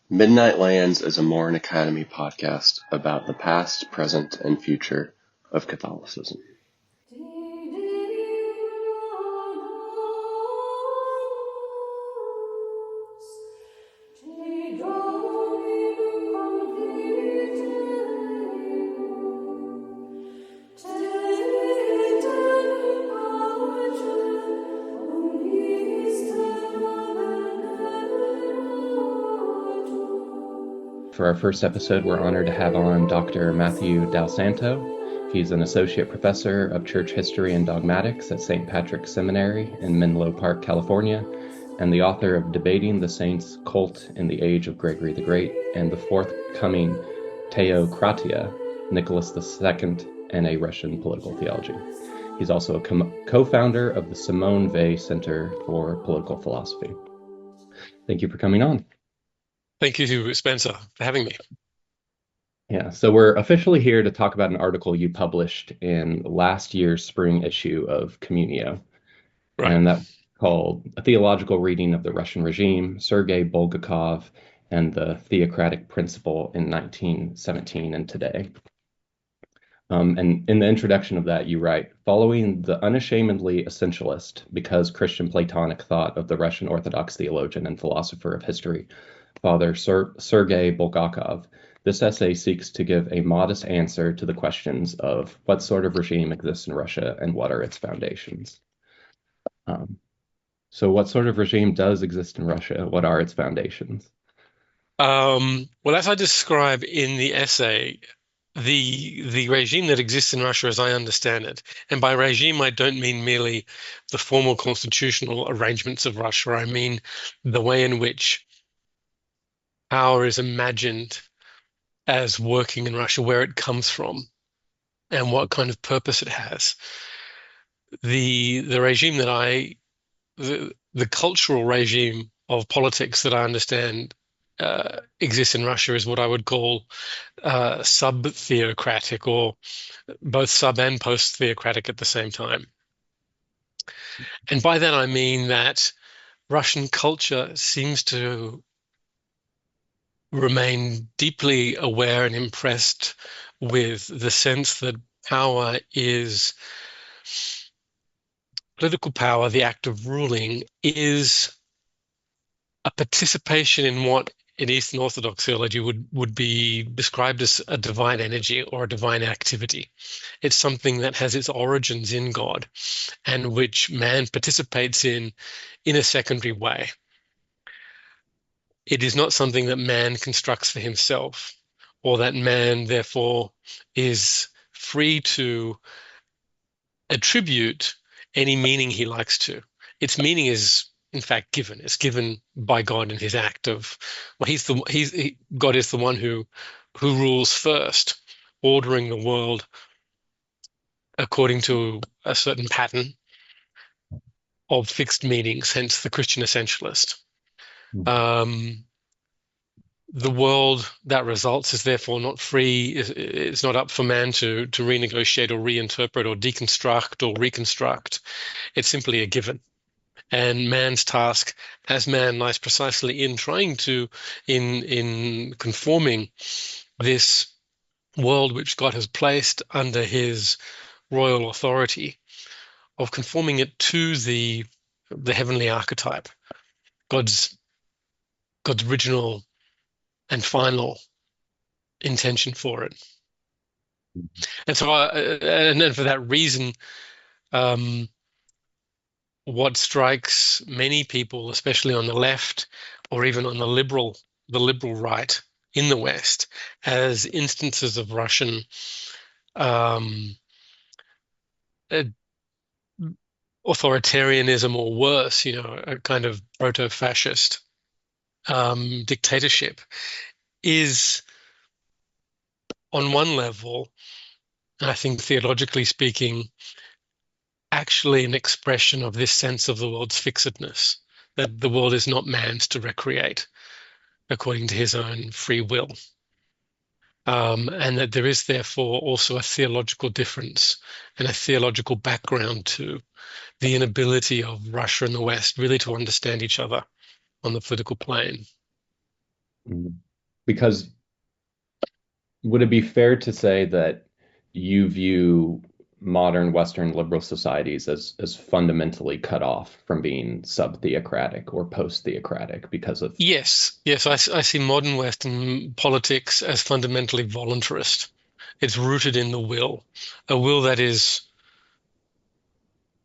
Midnight Lands is a Morin Academy podcast about the past, present, and future of Catholicism. For our first episode, we're honored to have on Dr. Matthew Santo. He's an associate professor of church history and dogmatics at St. Patrick's Seminary in Menlo Park, California, and the author of Debating the Saints' Cult in the Age of Gregory the Great and the forthcoming Theocracia, Nicholas II, and a Russian Political Theology. He's also a co-founder of the Simone Weil Center for Political Philosophy. Thank you for coming on. Thank you, Spencer, for having me. Yeah, so we're officially here to talk about an article you published in last year's spring issue of Communio, Right. and that's called A Theological Reading of the Russian Regime, Sergei Bulgakov, and the Theocratic Principle in 1917 and Today. And in the introduction of that, you write, following the unashamedly essentialist, because Christian Platonic thought of the Russian Orthodox theologian and philosopher of history, Father Sergei Bulgakov, this essay seeks to give a modest answer to the questions of what sort of regime exists in Russia and what are its foundations. So what sort of regime does exist in Russia? What are its foundations? Well, as I describe in the essay, the regime that exists in Russia, as I understand it, and by regime I don't mean merely the formal constitutional arrangements of Russia. I mean the way in which power is imagined as working in Russia, where it comes from, and what kind of purpose it has. The regime that the cultural regime of politics that I understand exists in Russia is what I would call sub-theocratic, or both sub and post-theocratic at the same time. And by that I mean that Russian culture seems to remain deeply aware and impressed with the sense that political power, the act of ruling, is a participation in what in Eastern Orthodox theology would be described as a divine energy or a divine activity. It's something that has its origins in God and which man participates in a secondary way. It is not something that man constructs for himself, or that man therefore is free to attribute any meaning he likes to. Its meaning is in fact given. It's given by God in his act of, well, God is the one who rules first, ordering the world according to a certain pattern of fixed meanings, hence the Christian essentialist. The world that results is therefore not free. It's not up for man to renegotiate or reinterpret or deconstruct or reconstruct. It's simply a given. And man's task as man lies precisely in trying to, in conforming this world which God has placed under his royal authority, of conforming it to the heavenly archetype, God's original and final intention for it. And so, and then for that reason, what strikes many people, especially on the left or even on the liberal right in the West, as instances of Russian authoritarianism, or worse, a kind of proto-fascist dictatorship, is on one level, I think theologically speaking, actually an expression of this sense of the world's fixedness, that the world is not man's to recreate according to his own free will. And that there is therefore also a theological difference and a theological background to the inability of Russia and the West really to understand each other on the political plane. Mhm. Because would it be fair to say that you view modern Western liberal societies as fundamentally cut off from being sub-theocratic or post-theocratic because of Yes, yes, I see modern Western politics as fundamentally voluntarist. It's rooted in the will, a will that is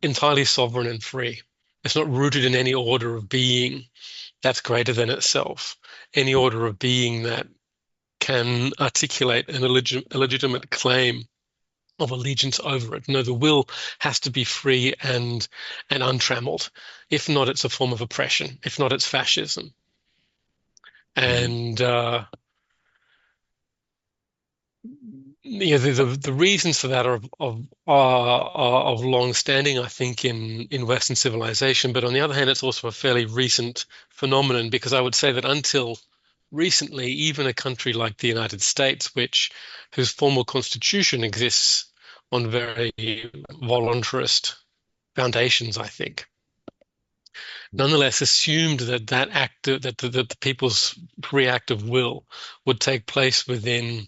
entirely sovereign and free. It's not rooted in any order of being that's greater than itself, any order of being that can articulate a legitimate claim of allegiance over it. No, the will has to be free and untrammeled. If not, it's a form of oppression. If not, it's fascism. Mhm. And the reasons for that are of long standing, I think, in Western civilization. But on the other hand, it's also a fairly recent phenomenon because I would say that until recently, even a country like the United States, whose formal constitution exists on very voluntarist foundations, I think, nonetheless assumed that the people's free act of will would take place within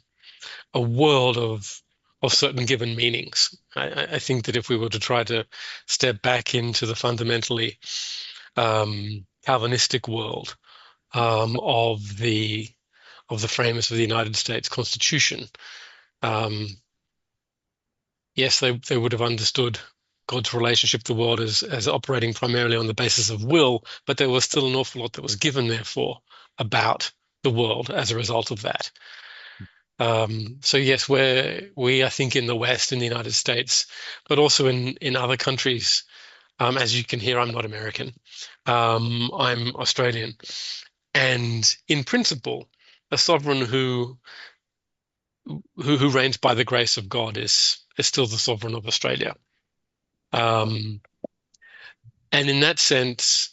a world of certain given meanings. I think that if we were to try to step back into the fundamentally Calvinistic world of the framers of the United States Constitution, um, yes, they would have understood God's relationship to the world as operating primarily on the basis of will, but there was still an awful lot that was given, therefore, about the world as a result of that. So yes, I think in the West, in the United States, but also in other countries, as you can hear, I'm not American. I'm Australian. And in principle, a sovereign who reigns by the grace of God is still the sovereign of Australia. Um, and in that sense,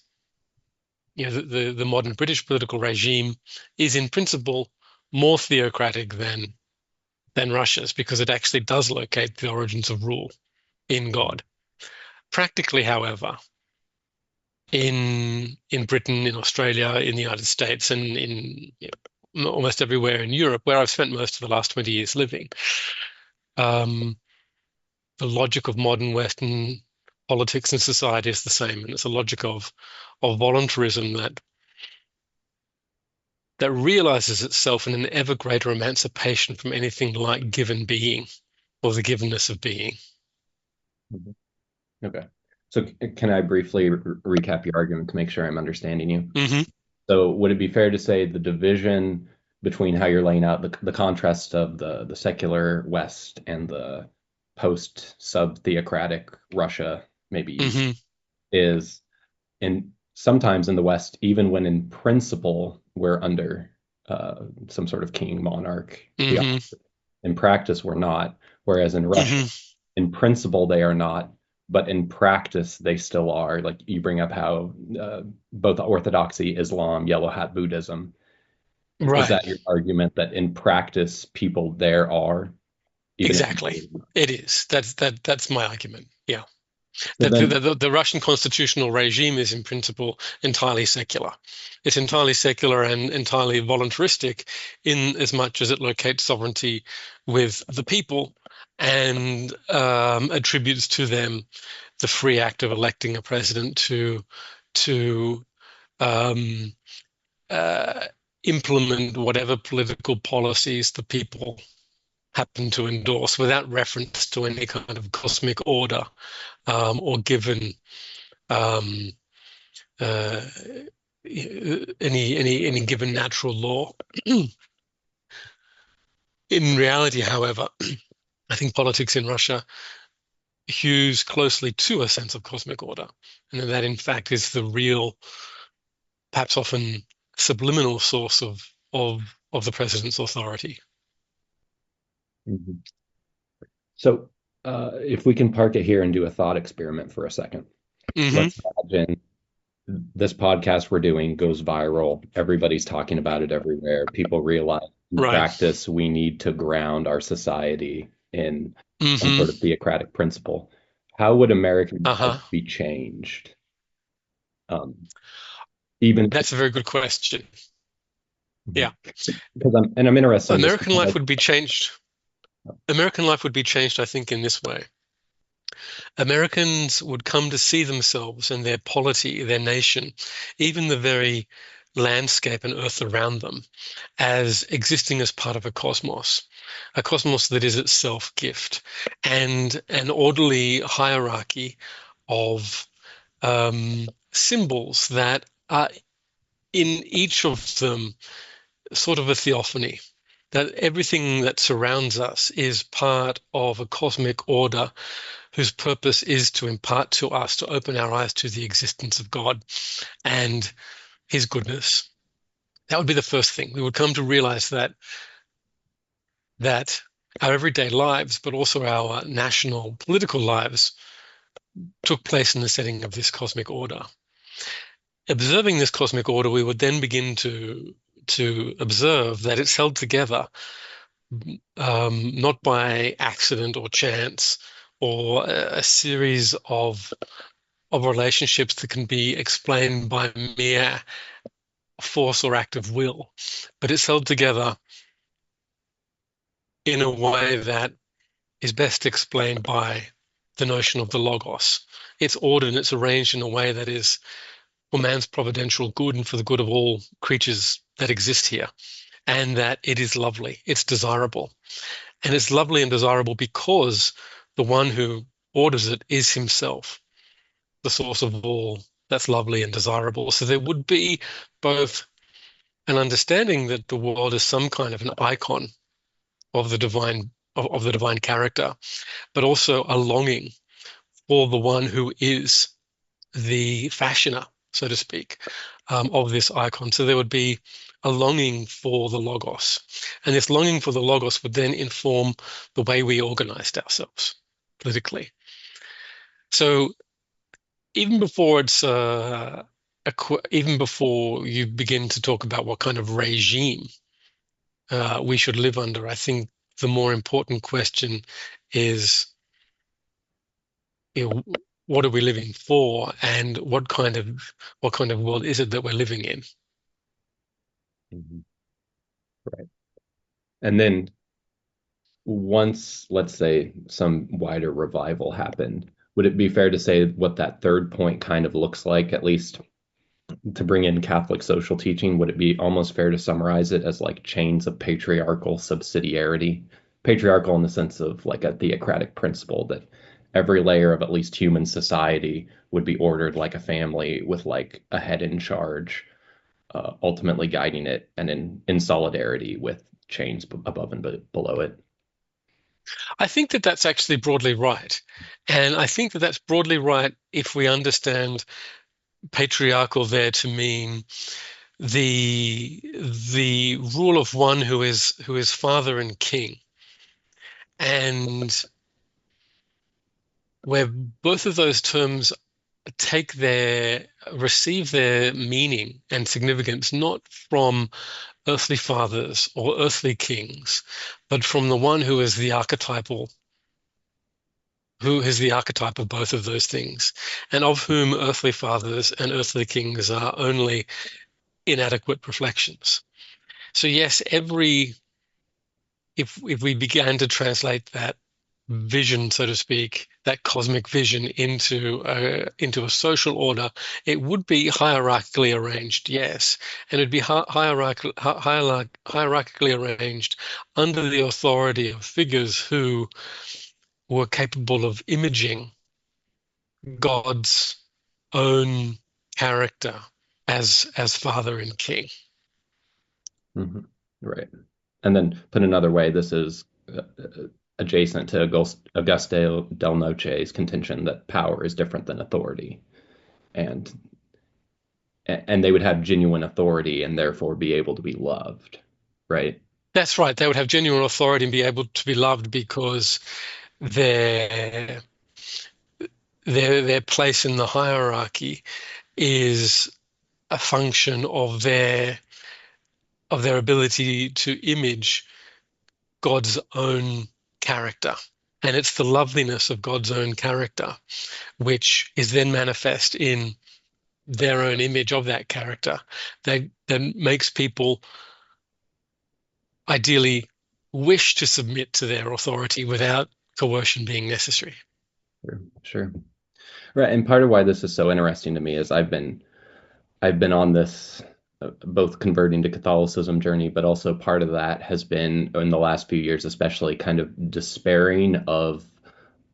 the modern British political regime is in principle more theocratic than Russia's because it actually does locate the origins of rule in God. Practically, however, in Britain, in Australia, in the United States, and in almost everywhere in Europe, where I've spent most of the last 20 years living, um, the logic of modern Western politics and society is the same, and it's a logic of voluntarism that realizes itself in an ever greater emancipation from anything like given being or the givenness of being. Mhm. Okay. So can I briefly recap your argument to make sure I'm understanding you? Hmm. So would it be fair to say the division between how you're laying out the contrast of the secular West and the post sub-theocratic Russia, maybe, Hmm. is in sometimes in the West, even when in principle we're under some sort of king monarch Hmm. theocracy, in practice we're not. Whereas in Russia, Hmm. in principle they are not, but in practice they still are. Like you bring up how both Orthodoxy, Islam, Yellow Hat Buddhism. Is Right. that your argument that in practice people there are, even if Exactly. It is. That's my argument. Yeah. so That then? the Russian constitutional regime is in principle entirely secular. It's entirely secular and entirely voluntaristic in as much as it locates sovereignty with the people and attributes to them the free act of electing a president to um, uh, implement whatever political policies the people happen to endorse without reference to any kind of cosmic order or given um, uh, any given natural law. In reality, however, I think politics in Russia hews closely to a sense of cosmic order, and that in fact is the real, perhaps often subliminal source of the president's authority. Mhm. So if we can park it here and do a thought experiment for a second. Hmm. Let's imagine this podcast we're doing goes viral. Everybody's talking about it everywhere. People realize in Right. practice we need to ground our society in some Hmm. sort of theocratic principle. How would American life Uh-huh. be changed? Um, even That's a very good question. Yeah. Because I'm interested in this. American life would be changed. American life would be changed, I think, in this way. Americans would come to see themselves and their polity, their nation, even the very landscape and earth around them, as existing as part of a cosmos that is itself gift, and an orderly hierarchy of symbols that are in each of them sort of a theophany. That everything that surrounds us is part of a cosmic order whose purpose is to impart to us, to open our eyes to the existence of God and his goodness. That would be the first thing. We would come to realize that our everyday lives, but also our national political lives, took place in the setting of this cosmic order. Observing this cosmic order, we would then begin to observe that it's held together not by accident or chance or a series of relationships that can be explained by mere force or act of will, but it's held together in a way that is best explained by the notion of the logos. It's ordered and it's arranged in a way that is for man's providential good and for the good of all creatures that exist here, and that it is lovely, it's desirable. And it's lovely and desirable because the one who orders it is himself, the source of all that's lovely and desirable. So there would be both an understanding that the world is some kind of an icon of the divine of the divine character, but also a longing for the one who is the fashioner, so to speak, of this icon. So there would be a longing for the logos, and this longing for the logos would then inform the way we organized ourselves politically. So even before even before you begin to talk about what kind of regime we should live under, I think the more important question is, you know, what are we living for, and what kind of world is it that we're living in? Mhm. Right. And then once, let's say, some wider revival happened, would it be fair to say what that third point kind of looks like, at least to bring in Catholic social teaching? Would it be almost fair to summarize it as like chains of patriarchal subsidiarity? Patriarchal in the sense of like a theocratic principle that every layer of at least human society would be ordered like a family with like a head in charge, ultimately guiding it and in solidarity with chains above and below it. I think that that's actually broadly right. And I think that that's broadly right if we understand patriarchal there to mean the rule of one who is father and king, and where both of those terms receive their meaning and significance not from earthly fathers or earthly kings, but from the one who is the archetype of both of those things, and of whom earthly fathers and earthly kings are only inadequate reflections. So yes, if we began to translate that vision, so to speak, that cosmic vision into a social order, it would be hierarchically arranged, yes, and it'd be hierarchically arranged under the authority of figures who were capable of imaging God's own character as Father and King. Mhm. Right. And then put another way, this is adjacent to Auguste del Noce's contention that power is different than authority, and and they would have genuine authority and therefore be able to be loved, right? That's right. They would have genuine authority and be able to be loved because their their place in the hierarchy is a function of their ability to image God's own character. And it's the loveliness of God's own character, which is then manifest in their own image of that character, that makes people ideally wish to submit to their authority without coercion being necessary. Sure, sure. Right, and part of why this is so interesting to me is I've been on this both converting to Catholicism journey, but also part of that has been in the last few years, especially kind of despairing of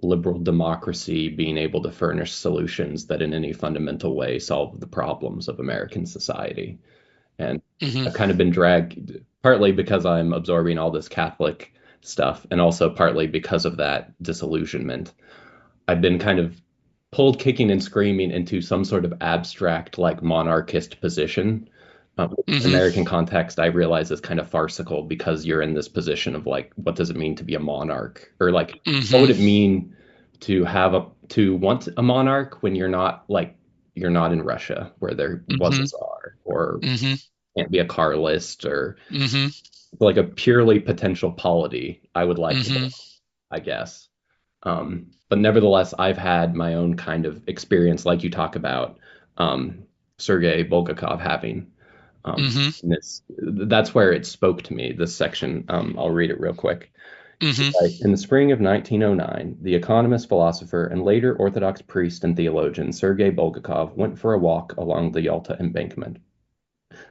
liberal democracy being able to furnish solutions that in any fundamental way solve the problems of American society. And Hmm. I've kind of been dragged partly because I'm absorbing all this Catholic stuff, and also partly because of that disillusionment. I've been kind of pulled kicking and screaming into some sort of abstract, like monarchist position. In Hmm. American context, I realize is kind of farcical because you're in this position of like, what does it mean to be a monarch? Or like, what would Hmm. it mean to want a monarch when you're not in Russia where there was a Hmm. czar, or Hmm. can't be a Carlist, or Hmm. like a purely potential polity I would like to Hmm. belong, I guess. But nevertheless, I've had my own kind of experience, like you talk about um, Sergei Bulgakov having. Hmm. That's where it spoke to me, this section. I'll read it real quick. Hmm. Right. In the spring of 1909, the economist, philosopher, and later Orthodox priest and theologian Sergei Bulgakov went for a walk along the Yalta embankment.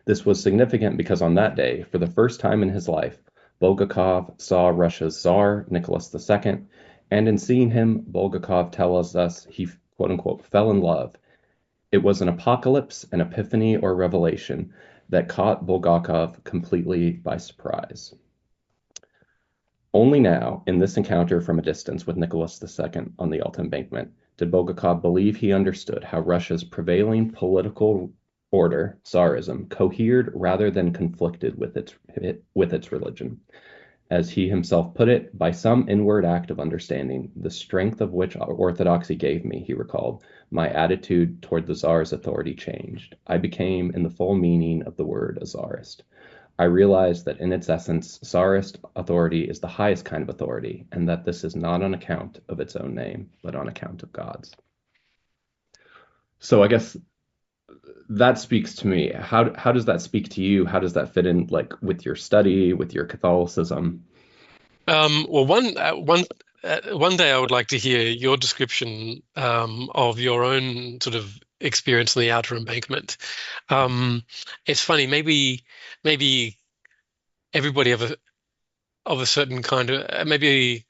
This was significant because on that day, for the first time in his life, Bulgakov saw Russia's Tsar, Nicholas II, and in seeing him, Bulgakov tells us he quote unquote fell in love. It was an apocalypse, an epiphany, or revelation that caught Bulgakov completely by surprise. Only now, in this encounter from a distance with Nicholas II on the Alta embankment, did Bulgakov believe he understood how Russia's prevailing political order, Tsarism, cohered rather than conflicted with its religion. As he himself put it, by some inward act of understanding, the strength of which orthodoxy gave me, he recalled, my attitude toward the Tsar's authority changed. I became, in the full meaning of the word, a Tsarist. I realized that in its essence, Tsarist authority is the highest kind of authority, and that this is not on account of its own name, but on account of God's. So I guess that speaks to me. How does that speak to you? How does that fit in, like, with your study, with your Catholicism? Well, one day I would like to hear your description of your own sort of experience on the outer embankment. Um, it's funny, maybe everybody of a certain kind of maybe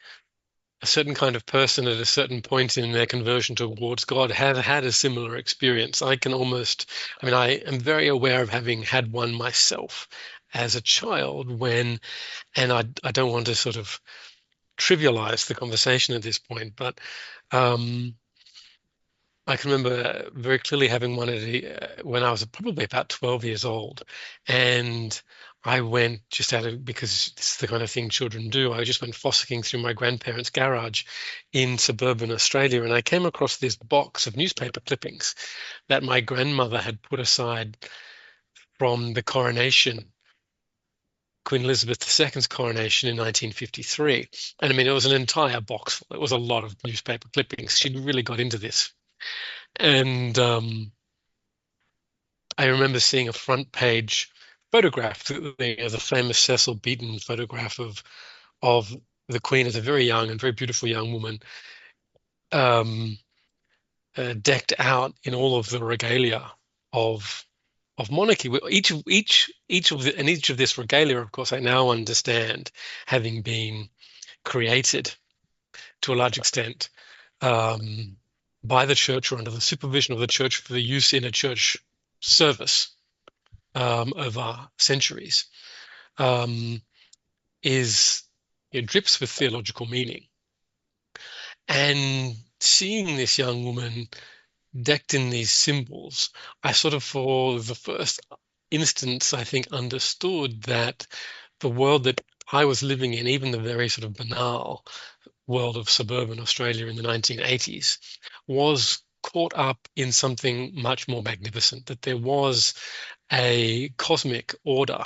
a certain kind of person at a certain point in their conversion towards God have had a similar experience. I mean, I am very aware of having had one myself as a child and I don't want to sort of trivialize the conversation at this point, but um, I can remember very clearly having one when I was probably about 12 years old. And I went just out of, because this is the kind of thing children do, I just went fossicking through my grandparents' garage in suburban Australia. And I came across this box of newspaper clippings that my grandmother had put aside from the coronation, Queen Elizabeth II's coronation in 1953. And I mean, it was an entire box full. It was a lot of newspaper clippings. She'd really got into this. And I remember seeing a front page photograph, the famous Cecil Beaton photograph of the Queen as a very young and very beautiful young woman, um, decked out in all of the regalia of of monarchy. Each of this regalia, of course, I now understand, having been created to a large extent um, by the church or under the supervision of the church for the use in a church service over centuries, um, is it drips with theological meaning. And seeing this young woman decked in these symbols, I sort of, for the first instance, I think, understood that the world that I was living in, even the very sort of banal world of suburban Australia in the 1980s, was caught up in something much more magnificent, that there was a cosmic order,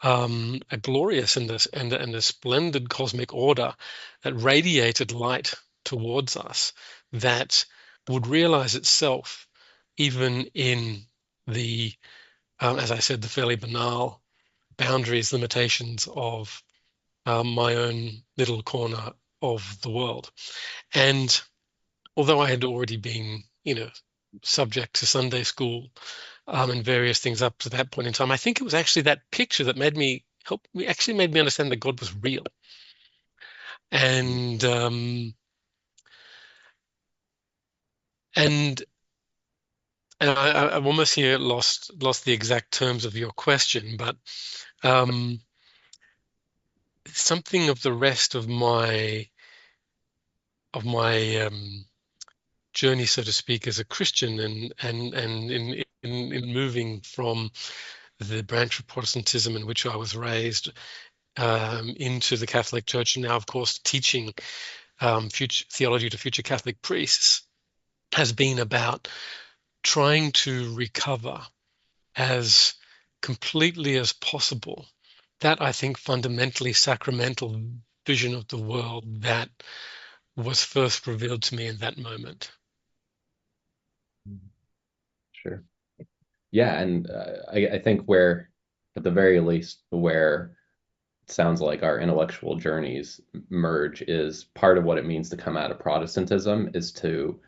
a glorious and a splendid cosmic order that radiated light towards us, that would realize itself even in the, as I said, the fairly banal boundaries, limitations of my own little corner of the world. And although I had already been, subject to Sunday school and various things up to that point in time, I think it was actually that picture that made me understand that God was real. And and I'm almost here lost the exact terms of your question, but um, something of the rest of my journey, so to speak, as a Christian, and in moving from the branch of Protestantism in which I was raised into the Catholic Church, and now, of course, teaching future theology to future Catholic priests, has been about trying to recover as completely as possible that, I think, fundamentally sacramental vision of the world that was first revealed to me in that moment. Sure. Yeah, and I think where, at the very least, where it sounds like our intellectual journeys merge is part of what it means to come out of Protestantism is to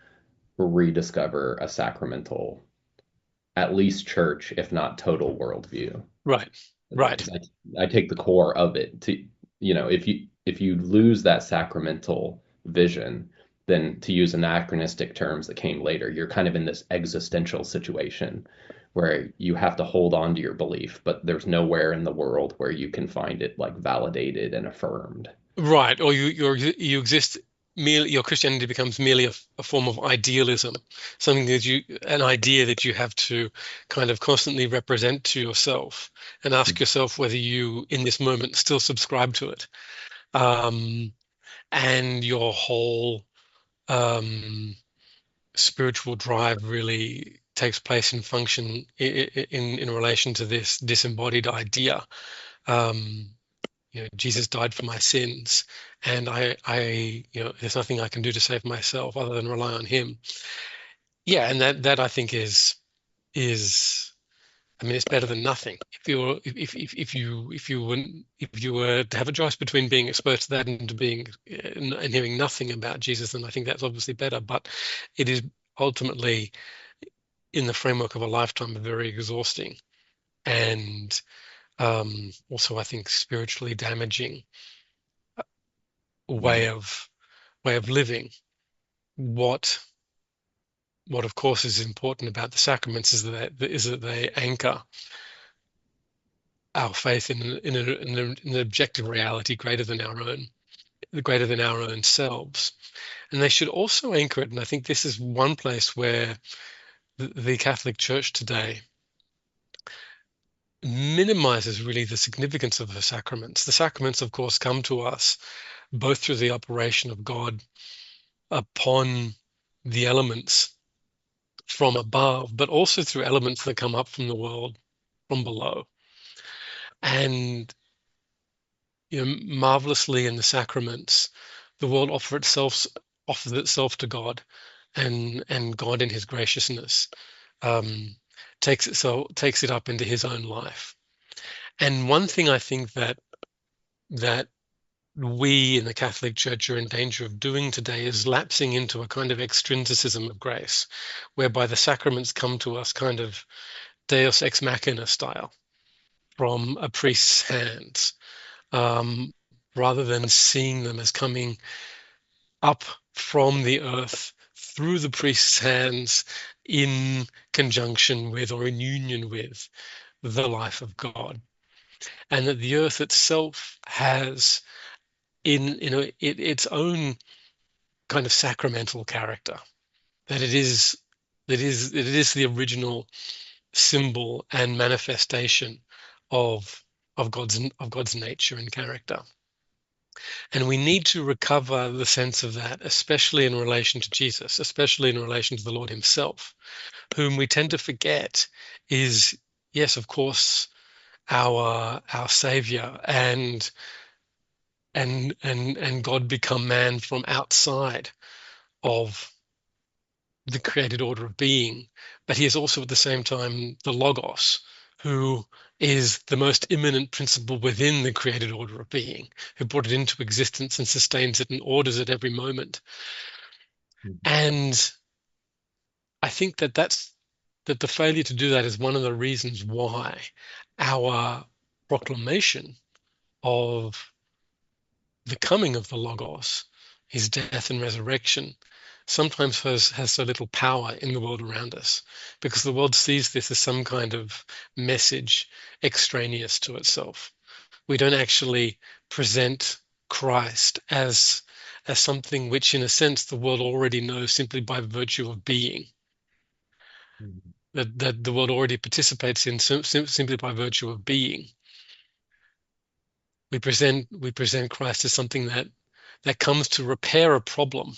rediscover a sacramental, at least church, if not total worldview. Right, right. I take the core of it to, if you lose that sacramental vision, then to use anachronistic terms that came later, you're kind of in this existential situation where you have to hold on to your belief, but there's nowhere in the world where you can find it like validated and affirmed. Right, or you exist merely, your Christianity becomes merely a form of idealism, something that an idea that you have to kind of constantly represent to yourself and ask yourself whether you, in this moment, still subscribe to it. Um, and your whole um, spiritual drive really takes place and function in relation to this disembodied idea. Um, Jesus died for my sins, and there's nothing I can do to save myself other than rely on him. Yeah, and that I think is I mean, it's better than nothing. If you were to have a choice between being exposed to that and to being and hearing nothing about Jesus, then I think that's obviously better. But it is ultimately, in the framework of a lifetime, very exhausting and also, I think, spiritually damaging way of living. What of course is important about the sacraments is that they anchor our faith in an objective reality greater than our own selves. And they should also anchor it, and I think this is one place where the Catholic Church today minimizes really the significance of the sacraments. The sacraments, of course, come to us both through the operation of God upon the elements from above, but also through elements that come up from the world from below. And marvelously in the sacraments, the world offers itself to God, and God in His graciousness um, takes it up into His own life. And one thing I think that we in the Catholic Church are in danger of doing today is lapsing into a kind of extrinsicism of grace, whereby the sacraments come to us kind of Deus ex machina style from a priest's hands, um, rather than seeing them as coming up from the earth through the priest's hands in conjunction with or in union with the life of God. And that the earth itself has its own kind of sacramental character, that it is the original symbol and manifestation of God's nature and character. And we need to recover the sense of that, especially in relation to Jesus, especially in relation to the Lord himself, whom we tend to forget is, yes, of course, our Savior, and God become man from outside of the created order of being, but he is also at the same time the Logos, who is the most immanent principle within the created order of being, who brought it into existence and sustains it and orders it every moment. And I think that the failure to do that is one of the reasons why our proclamation of the coming of the Logos, his death and resurrection, sometimes has so little power in the world around us, because the world sees this as some kind of message extraneous to itself. We don't actually present Christ as something which, in a sense, the world already knows simply by virtue of being. That the world already participates in simply by virtue of being. We present Christ as something that comes to repair a problem,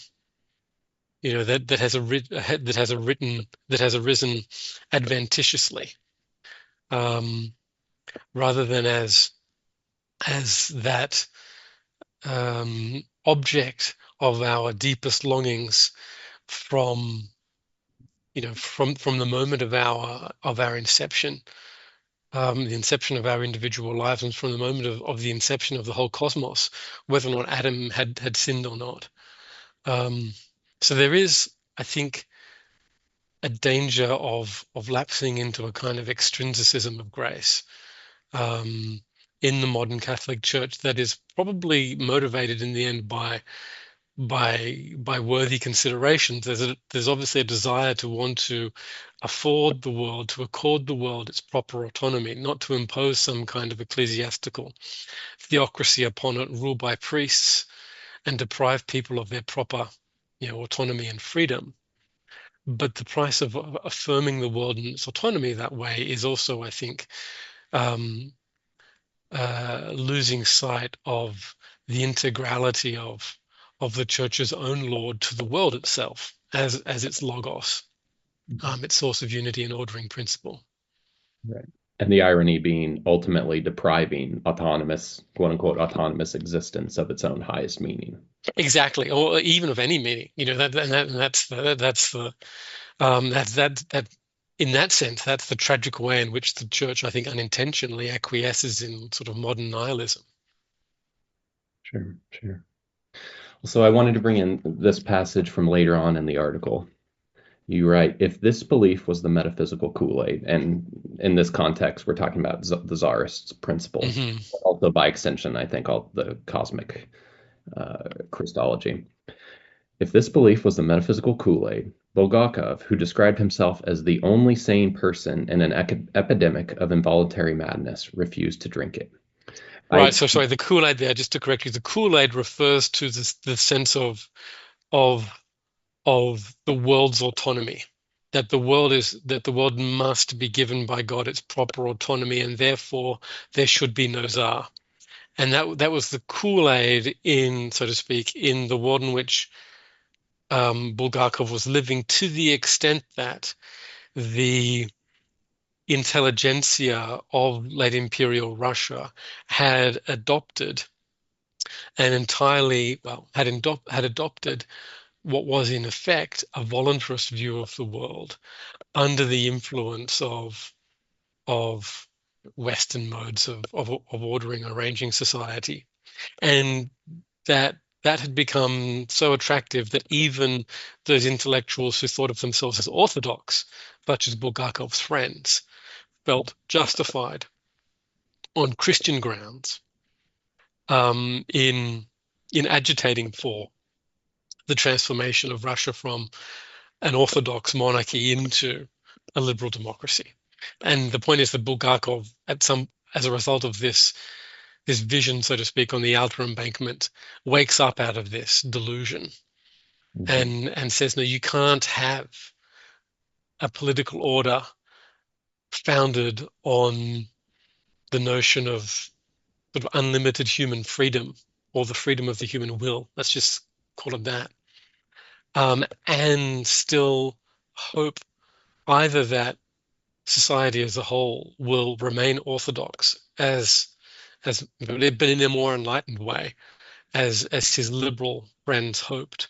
that has arisen adventitiously, um, rather than as that object of our deepest longings from from the moment of our inception, the inception of our individual lives, and from the moment of the inception of the whole cosmos, whether or not Adam had sinned or not. Um, so there is, I think, a danger of lapsing into a kind of extrinsicism of grace, um, in the modern Catholic Church, that is probably motivated in the end by worthy considerations. There's obviously a desire to want to accord the world its proper autonomy, not to impose some kind of ecclesiastical theocracy upon it, ruled by priests, and deprive people of their proper, autonomy and freedom. But the price of affirming the world in its autonomy that way is also, I think, um, losing sight of the integrality of the church's own Lord to the world itself as its logos, its source of unity and ordering principle. Right. And the irony being ultimately depriving autonomous, quote unquote, autonomous existence of its own highest meaning. Exactly, or even of any meaning. That in that sense, that's the tragic way in which the church, I think, unintentionally acquiesces in sort of modern nihilism. Sure, sure. So I wanted to bring in this passage from later on in the article. You write, if this belief was the metaphysical Kool-Aid, and in this context, we're talking about the Tsarist's principle, Hmm. also by extension, I think, all the cosmic Christology. If this belief was the metaphysical Kool-Aid, Bulgakov, who described himself as the only sane person in an epidemic of involuntary madness, refused to drink it. Right. I So sorry, the Kool-Aid there, just to correct you, the Kool-Aid refers to the sense of of the world's autonomy, that the world must be given by God its proper autonomy, and therefore there should be no czar. And that was the Kool-Aid in, so to speak, in the world in which Bulgakov was living, to the extent that the intelligentsia of late imperial Russia had adopted an entirely, well, had adopted what was in effect a voluntarist view of the world under the influence of Western modes of ordering and arranging society. And that had become so attractive that even those intellectuals who thought of themselves as orthodox, such as Bulgakov's friends, felt justified on Christian grounds, in agitating for the transformation of Russia from an orthodox monarchy into a liberal democracy. And the point is that Bulgakov, as a result of this vision, so to speak, on the outer embankment, wakes up out of this delusion Mhm. and says, no, you can't have a political order founded on the notion of sort of unlimited human freedom, or the freedom of the human will. Let's just call it that. And still hope either that society as a whole will remain orthodox, but in a more enlightened way, as his liberal friends hoped,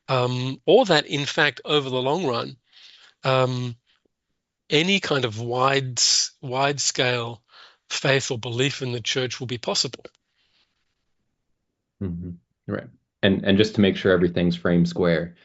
or that in fact over the long run, um, any kind of wide scale faith or belief in the church will be possible. Hmm. Right. And just to make sure everything's framed square,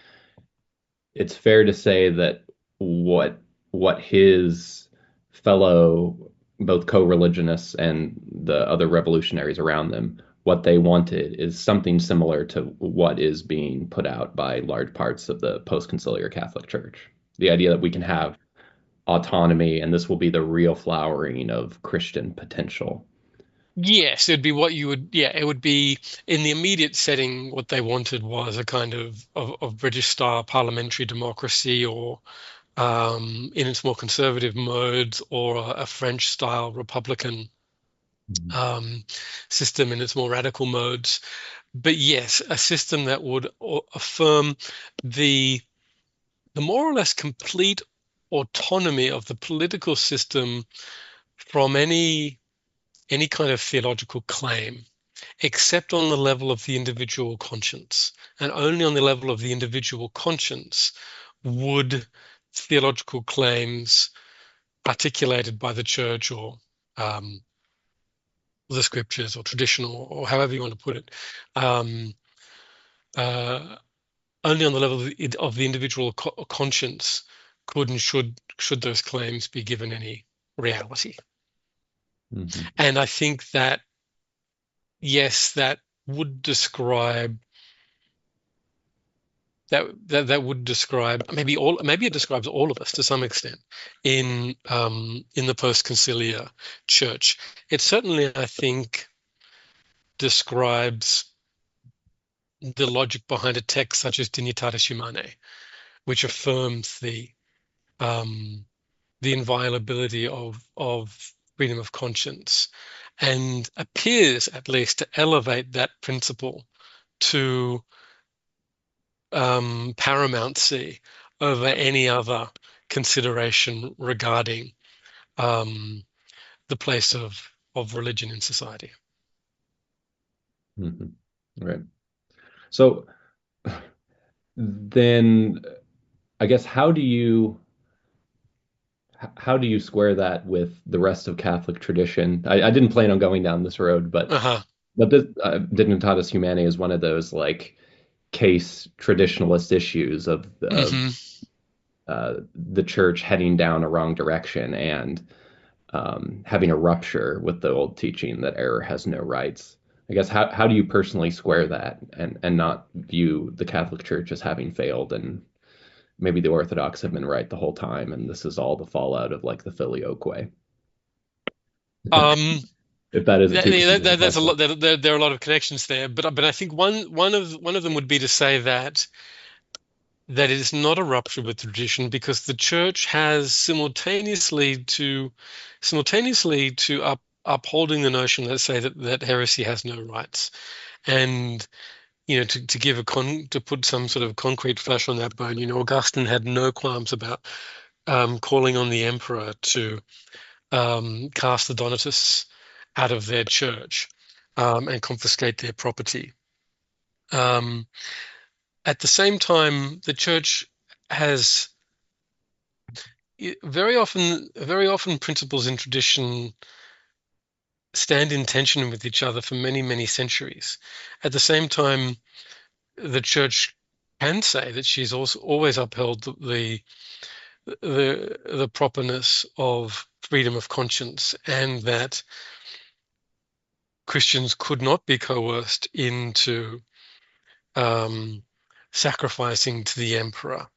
it's fair to say that what what his fellow both co-religionists and the other revolutionaries around them, what they wanted is something similar to what is being put out by large parts of the post-conciliar Catholic Church. The idea that we can have autonomy and this will be the real flowering of Christian potential. Yes, it'd be what you would, yeah, it would be in the immediate setting. What they wanted was a kind of British style parliamentary democracy, or in its more conservative modes, or a French style republican Mhm. um, system in its more radical modes. But yes, a system that would affirm the the more or less complete autonomy of the political system from any kind of theological claim, except on the level of the individual conscience. And only on the level of the individual conscience would theological claims articulated by the church, or um, the scriptures, or traditional, or however you want to put it, um, uh, only on the level of the individual conscience could and should those claims be given any reality. Mhm. And I think that, yes, that would describe that would describe maybe it describes all of us to some extent in the post-conciliar church. It certainly, I think, describes the logic behind a text such as Dignitatis Humanae, which affirms um, the inviolability of freedom of conscience, and appears at least to elevate that principle to paramountcy over any other consideration regarding um, the place of religion in society. Mhm. Right. So then I guess how do you square that with the rest of Catholic tradition? I didn't plan on going down this road, Uh-huh. but this Dignitatis Humanae is one of those like case traditionalist issues of Hmm. the church heading down a wrong direction and having a rupture with the old teaching that error has no rights. I guess how do you personally square that and not view the Catholic Church as having failed and maybe the Orthodox have been right the whole time and this is all the fallout of like the filioque? Um, If that isn't too confusing a that's a question. lot. There are a lot of connections there, but I think one of them would be to say that it is not a rupture with tradition, because the church has simultaneously to upholding the notion, let's say, that heresy has no rights, and to give to put some sort of concrete flesh on that bone. Augustine had no qualms about calling on the emperor to cast the Donatists out of their church, and confiscate their property. Um, at the same time, the church has very often principles in tradition stand in tension with each other for many, many centuries. At the same time, the church can say that she's also always upheld the properness of freedom of conscience, and that Christians could not be coerced into um, sacrificing to the emperor,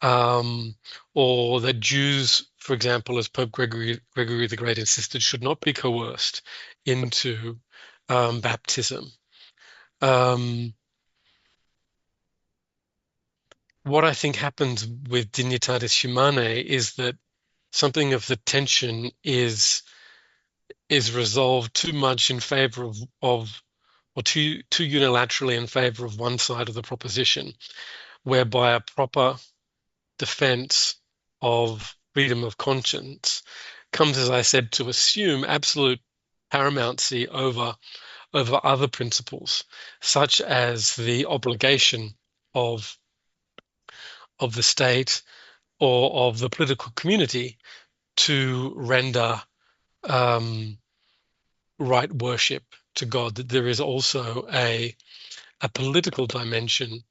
um, or that Jews, for example, as Pope Gregory the Great insisted, should not be coerced into baptism. Um, what I think happens with Dignitatis Humanae is that something of the tension is resolved too much in favor of or too unilaterally in favor of one side of the proposition, whereby a proper defense of freedom of conscience comes, as I said, to assume absolute paramountcy over other principles, such as the obligation of of the state or of the political community to render um, right worship to God, that there is also a political dimension,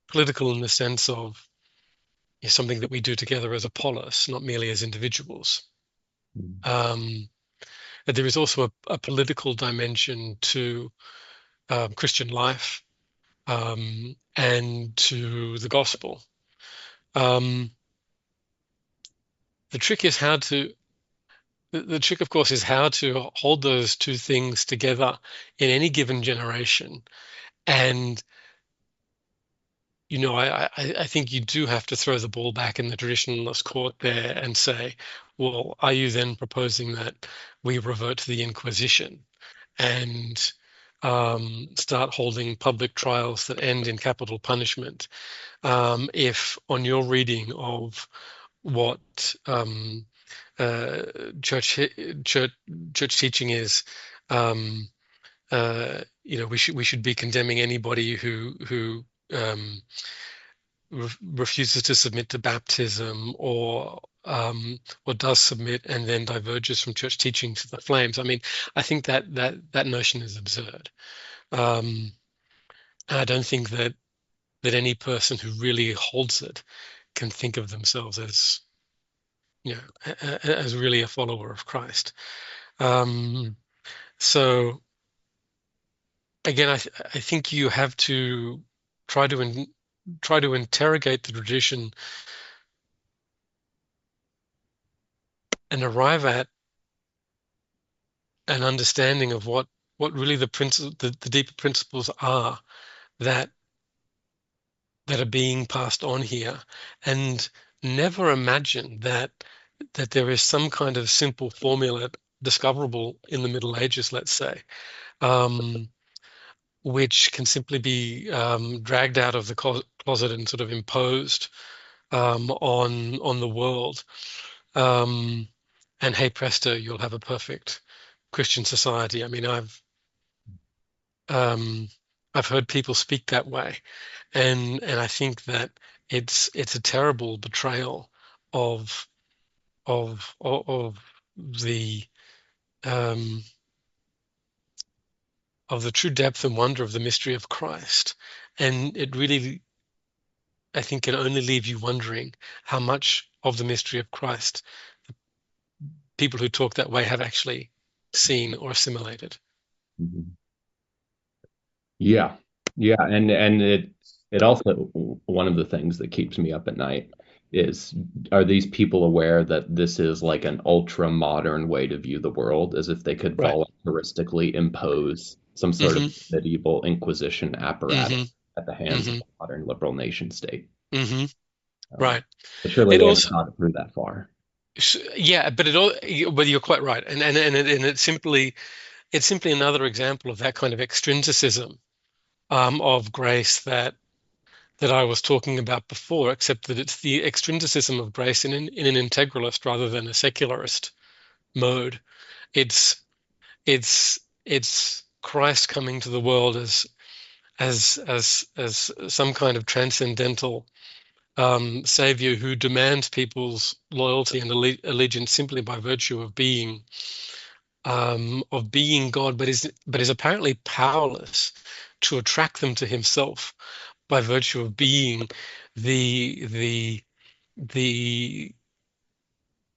political in the sense of something that we do together as a polis, not merely as individuals. Mm. Um, that there is also a political dimension to Christian life and to the gospel. Um, the trick is how to the trick, of course, is how to hold those two things together in any given generation. And I think you do have to throw the ball back in the traditionalist court there and say, well, are you then proposing that we revert to the Inquisition and start holding public trials that end in capital punishment? If on your reading of what uh, church church church teaching is, um, we should be condemning anybody who refuses to submit to baptism or does submit and then diverges from church teaching to the flames. I mean, I think that notion is absurd. And I don't think that any person who really holds it can think of themselves as as really a follower of Christ. Um, so again, I think you have to try to try to interrogate the tradition and arrive at an understanding of what really the deeper principles are that that are being passed on here, and never imagine that there is some kind of simple formula discoverable in the Middle Ages, let's say, um, which can simply be dragged out of the closet and sort of imposed on the world. Um, and hey presto, you'll have a perfect Christian society. I mean, um, I've heard people speak that way, and I think that it's a terrible betrayal of of the um, of the true depth and wonder of the mystery of Christ, and it really, I think, can only leave you wondering how much of the mystery of Christ people who talk that way have actually seen or assimilated. Mhm. Yeah. Yeah. And it also, one of the things that keeps me up at night is, are these people aware that this is like an ultra modern way to view the world, as if they could Right. voluntaristically impose some sort of Hmm. medieval Inquisition apparatus Hmm. at the hands of Hmm. a modern liberal nation state? Hmm. Um, Right. but surely It they haven't also, thought it through that far. yeah, but it all, but you're quite right, and it's simply another example of that kind of extrinsicism of grace that I was talking about before, except that it's the extrinsicism of grace in an integralist rather than a secularist mode. It's it's Christ coming to the world as some kind of transcendental savior who demands people's loyalty and allegiance simply by virtue of being God, but is apparently powerless to attract them to Himself by virtue of being the the the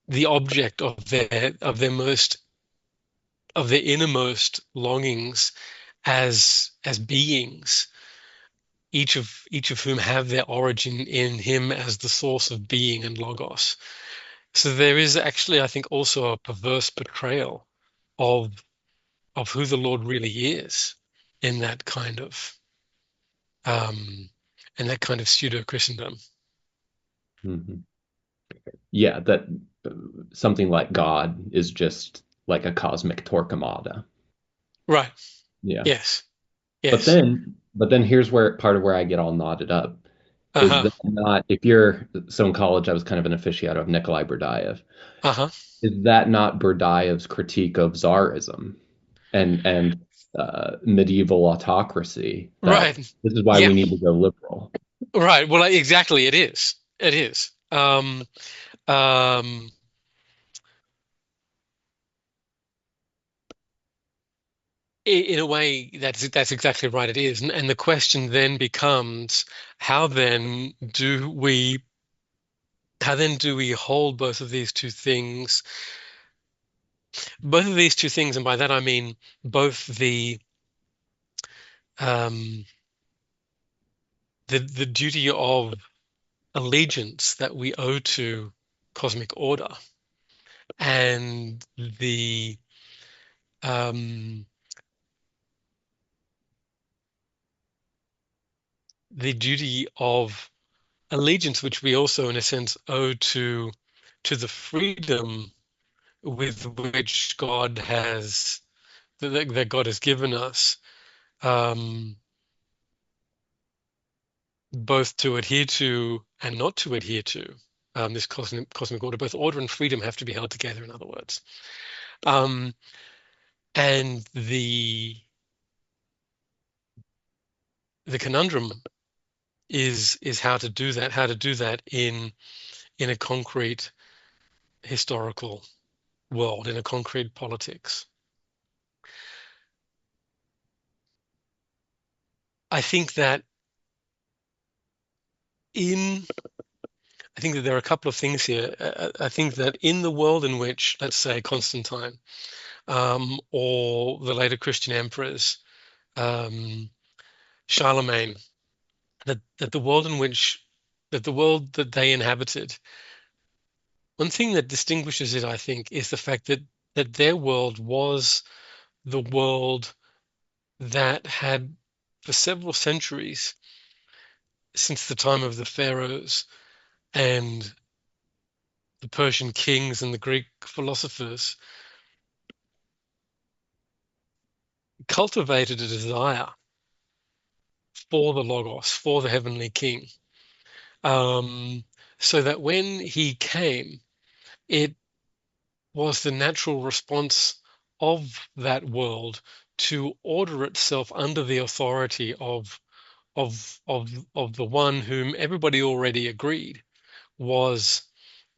the object of their innermost longings as beings, each of whom have their origin in Him as the source of being and logos. So there is actually, I think, also a perverse betrayal of who the Lord really is in that kind of um, pseudo Christendom. Mhm. Yeah, that something like God is just like a cosmic torquemada. Right. Yeah. Yes. Yes. But then here's where part of where I get all knotted up is Uh-huh. that not, if you're, so in college I was kind of an aficionado of Nikolai Berdyaev. Uh-huh. Is that not Berdyaev's critique of Tsarism and medieval autocracy, that Right. this is why Yeah. we need to go liberal? Right. Well, exactly. It is. It is. Um, In a way, that's exactly right. It is, and the question then becomes, how then do we how then do we hold both of these two things, and by that I mean both um, the duty of allegiance that we owe to cosmic order and um, the duty of allegiance, which we also, in a sense, owe to the freedom with which that God has given us, um, both to adhere to and not to adhere to this cosmic order. Both order and freedom have to be held together, in other words. Um, and the conundrum is how to do that, in a concrete historical world, in a concrete politics. I think that in I think that there are a couple of things here. I think that in the world in which, let's say, Constantine, or the later Christian emperors, um, Charlemagne, that the world in which that the world that they inhabited, one thing that distinguishes it, I think, is the fact that their world was the world that had, for several centuries, since the time of the pharaohs and the Persian kings and the Greek philosophers, cultivated a desire for the Logos, for the heavenly King, um, so that when he came, it was the natural response of that world to order itself under the authority of the one whom everybody already agreed was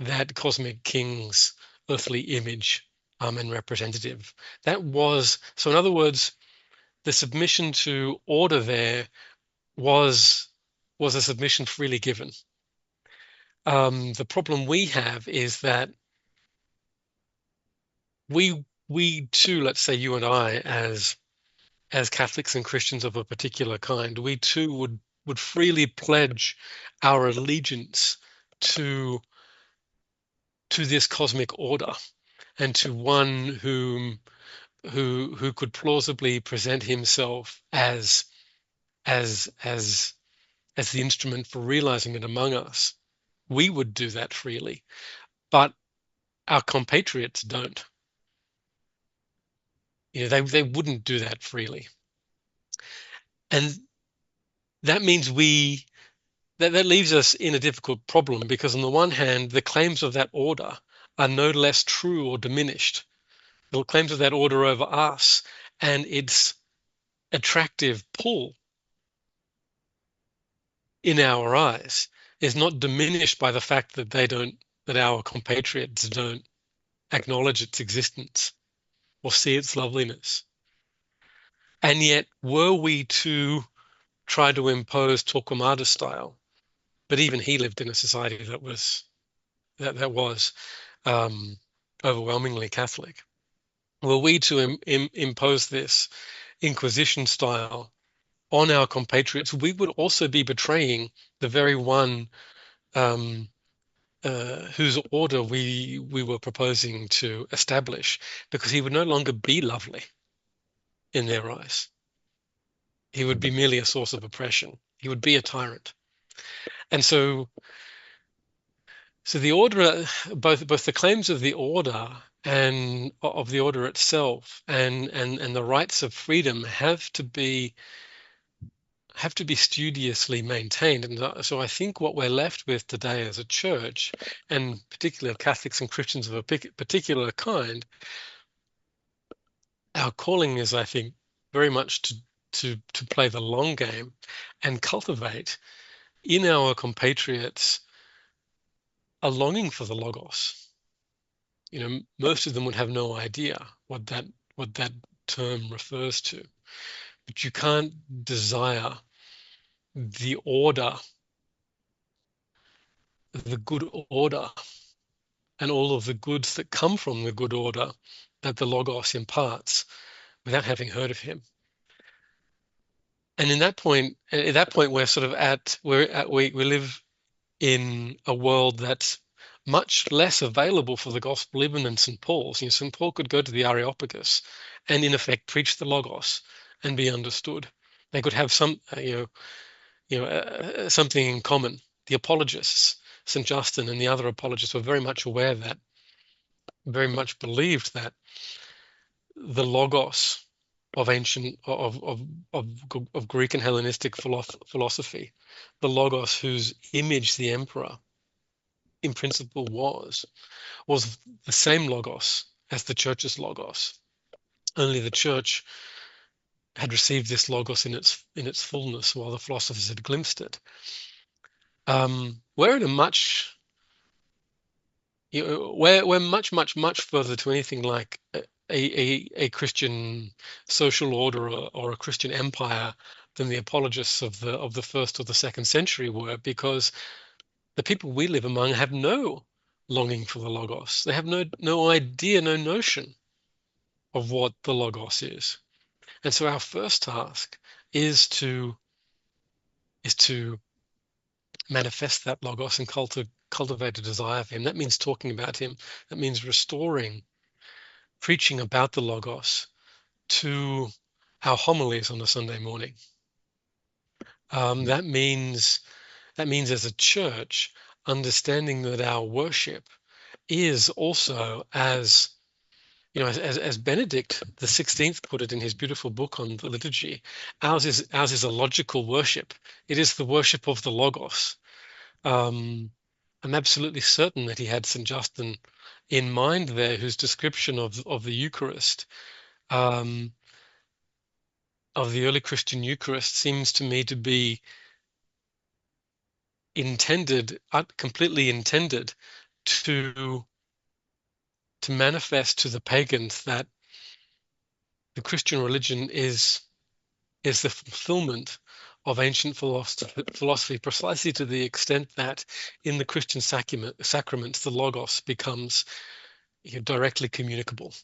that cosmic king's earthly image, and representative. That was so. In other words, the submission to order there was was a submission freely given. The problem we have is that we too, let's say you and I, as Catholics and Christians of a particular kind, we too would freely pledge our allegiance to to this cosmic order and to one who could plausibly present himself as as as the instrument for realizing it among us. We would do that freely, but our compatriots don't. They wouldn't do that freely. And that means that leaves us in a difficult problem, because on the one hand, the claims of that order are no less true or diminished. The claims of that order over us and its attractive pull in our eyes is not diminished by the fact that our compatriots don't acknowledge its existence or see its loveliness. And yet, were we to try to impose Torquemada style, but even he lived in a society that was um, overwhelmingly Catholic. Were we to impose this Inquisition style on our compatriots, we would also be betraying the very one um, whose order we were proposing to establish, because he would no longer be lovely in their eyes. He would be merely a source of oppression. He would be a tyrant. And so the order, both the claims of the order and of the order itself, and the rights of freedom have to be studiously maintained. And so I think what we're left with today as a church, and particularly Catholics and Christians of a particular kind, our calling is, I think, very much to play the long game and cultivate in our compatriots a longing for the Logos. Most of them would have no idea what that term refers to. But you can't desire the order, the good order, and all of the goods that come from the good order that the Logos imparts without having heard of him. And at that point, we're sort of we live in a world that's much less available for the gospel, even in St. Paul's. St. Paul could go to the Areopagus and, in effect, preach the Logos and be understood. They could have something in common. The apologists, St. Justin and the other apologists, were very much aware of that, very much believed that the Logos of ancient of Greek and Hellenistic philosophy, the Logos whose image the emperor in principle was the same Logos as the church's Logos. Only the church had received this Logos in its fullness, while the philosophers had glimpsed it. We're in a much we're much further to anything like a Christian social order or a Christian empire than the apologists of the first or the second century were, because the people we live among have no longing for the Logos. They have no idea, no notion of what the Logos is. And so our first task is to manifest that Logos and cultivate a desire for him. That means talking about him. That means preaching about the Logos to our homilies on a Sunday morning. That means as a church, understanding that our worship is also, as Benedict the 16th put it in his beautiful book on the liturgy, ours is a logical worship. It is the worship of the Logos. I'm absolutely certain that he had St. Justin in mind there, whose description of the Eucharist, of the early Christian Eucharist, seems to me to be completely intended to manifest to the pagans that the Christian religion is the fulfillment of ancient philosophy, precisely to the extent that in the Christian sacraments, the Logos becomes directly communicable,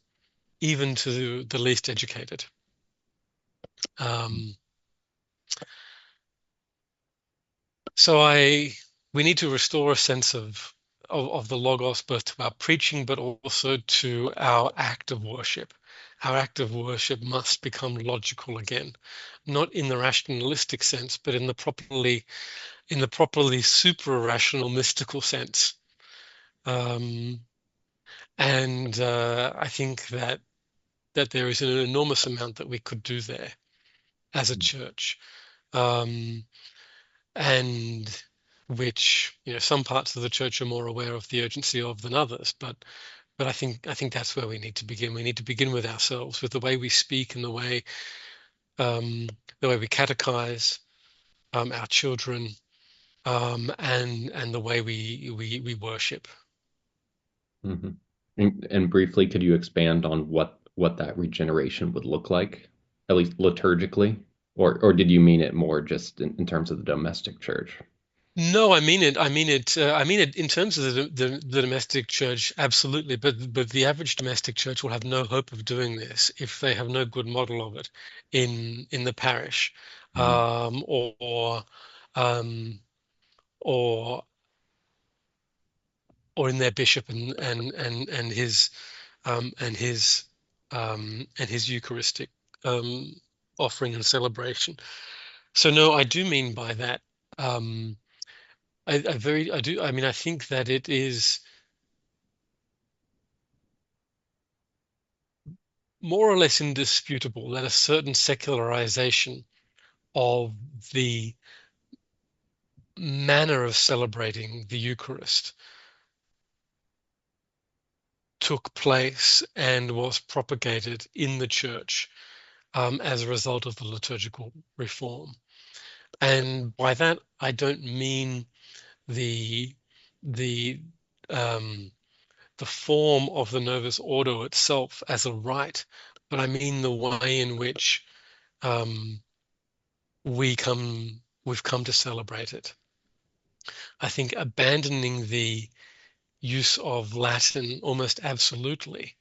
even to the least educated. So we need to restore a sense of the Logos, both to our preaching, but also to our act of worship. Our act of worship must become logical again, not in the rationalistic sense, but in the properly supra-rational mystical sense. And I think that there is an enormous amount that we could do there as a church. And which some parts of the church are more aware of the urgency of than others, but I think that's where we need to begin. We need to begin with ourselves, with the way we speak and the way we catechize our children, and the way we worship. Mm-hmm. And briefly, could you expand on what that regeneration would look like, at least liturgically, or did you mean it more just in terms of the domestic church? No, I mean it. I mean it. I mean it in terms of the domestic church, absolutely. But the average domestic church will have no hope of doing this if they have no good model of it in the parish, Mm-hmm. um, or in their bishop and his and his Eucharistic offering and celebration. So no, I do mean by that. I do. I mean, I think that it is more or less indisputable that a certain secularization of the manner of celebrating the Eucharist took place and was propagated in the church as a result of the liturgical reform. And by that, I don't mean the the the form of the Novus Ordo itself as a rite, but I mean the way in which um, we've come to celebrate it. I think abandoning the use of Latin almost absolutely,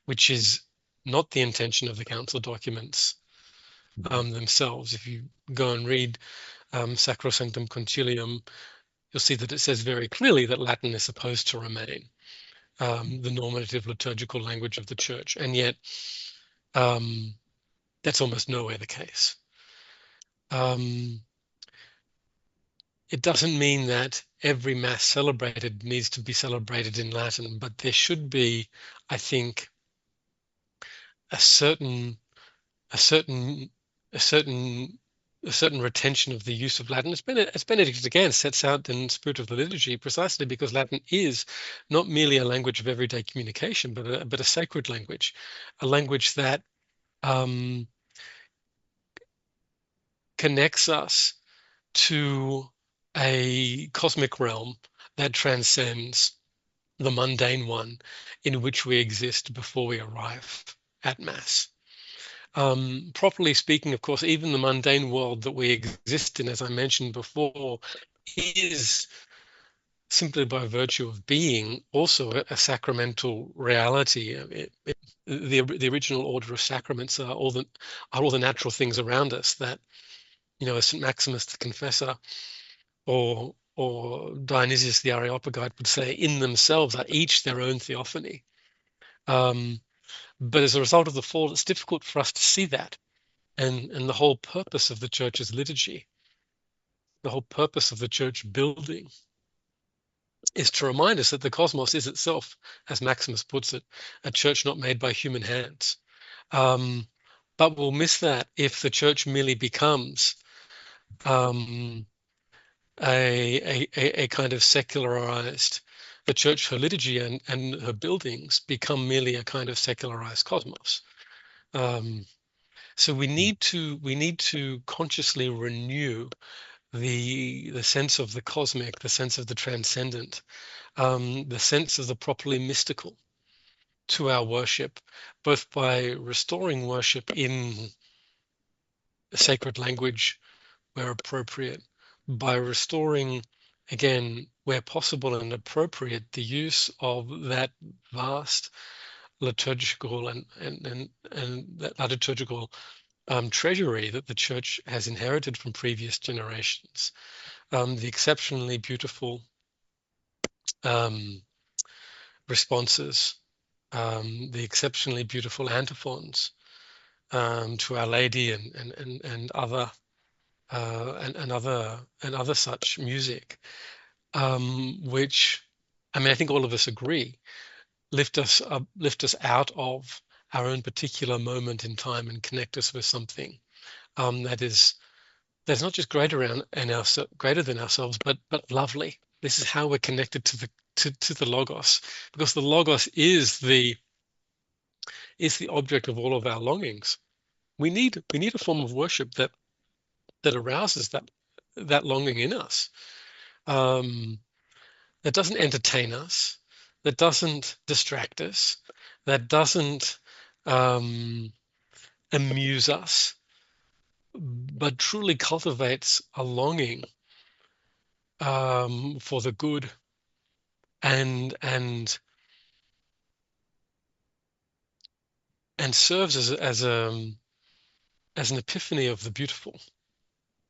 which is not the intention of the council documents themselves. If you go and read Sacrosanctum Concilium, you'll see that it says very clearly that Latin is supposed to remain the normative liturgical language of the church, and yet um, that's almost nowhere the case. Um, it doesn't mean that every mass celebrated needs to be celebrated in Latin, but there should be, I think, a certain a certain a certain a certain retention of the use of Latin. As Benedict again sets out in Spirit of the Liturgy, precisely because Latin is not merely a language of everyday communication, but a sacred language, a language that um, connects us to a cosmic realm that transcends the mundane one in which we exist before we arrive at Mass. Properly speaking, of course, even the mundane world that we exist in, as I mentioned before, is simply by virtue of being also a sacramental reality. The original order of sacraments are all the natural things around us that, as St. Maximus the Confessor or Dionysius the Areopagite would say, in themselves are each their own theophany. But as a result of the fall, it's difficult for us to see that. And the whole purpose of the church's liturgy, the whole purpose of the church building, is to remind us that the cosmos is itself, as Maximus puts it, a church not made by human hands. Um, but we'll miss that if the church merely becomes um, a kind of secularized, the church, her liturgy and her buildings become merely a kind of secularized cosmos. So we need to consciously renew the sense of the cosmic, the sense of the transcendent, the sense of the properly mystical to our worship, both by restoring worship in sacred language where appropriate, by restoring, again, where possible and appropriate, the use of that vast liturgical and that liturgical treasury that the church has inherited from previous generations. The exceptionally beautiful um, responses, the exceptionally beautiful antiphons to Our Lady and other and other such music, which, I mean, I think all of us agree, lift us up, lift us out of our own particular moment in time and connect us with something that is that's not just greater than ourselves, but lovely. This is how we're connected to the Logos, because the Logos is the object of all of our longings. We need a form of worship that arouses that longing in us. Um, that doesn't entertain us, that doesn't distract us, that doesn't um, amuse us, but truly cultivates a longing for the good and and and serves as an epiphany of the beautiful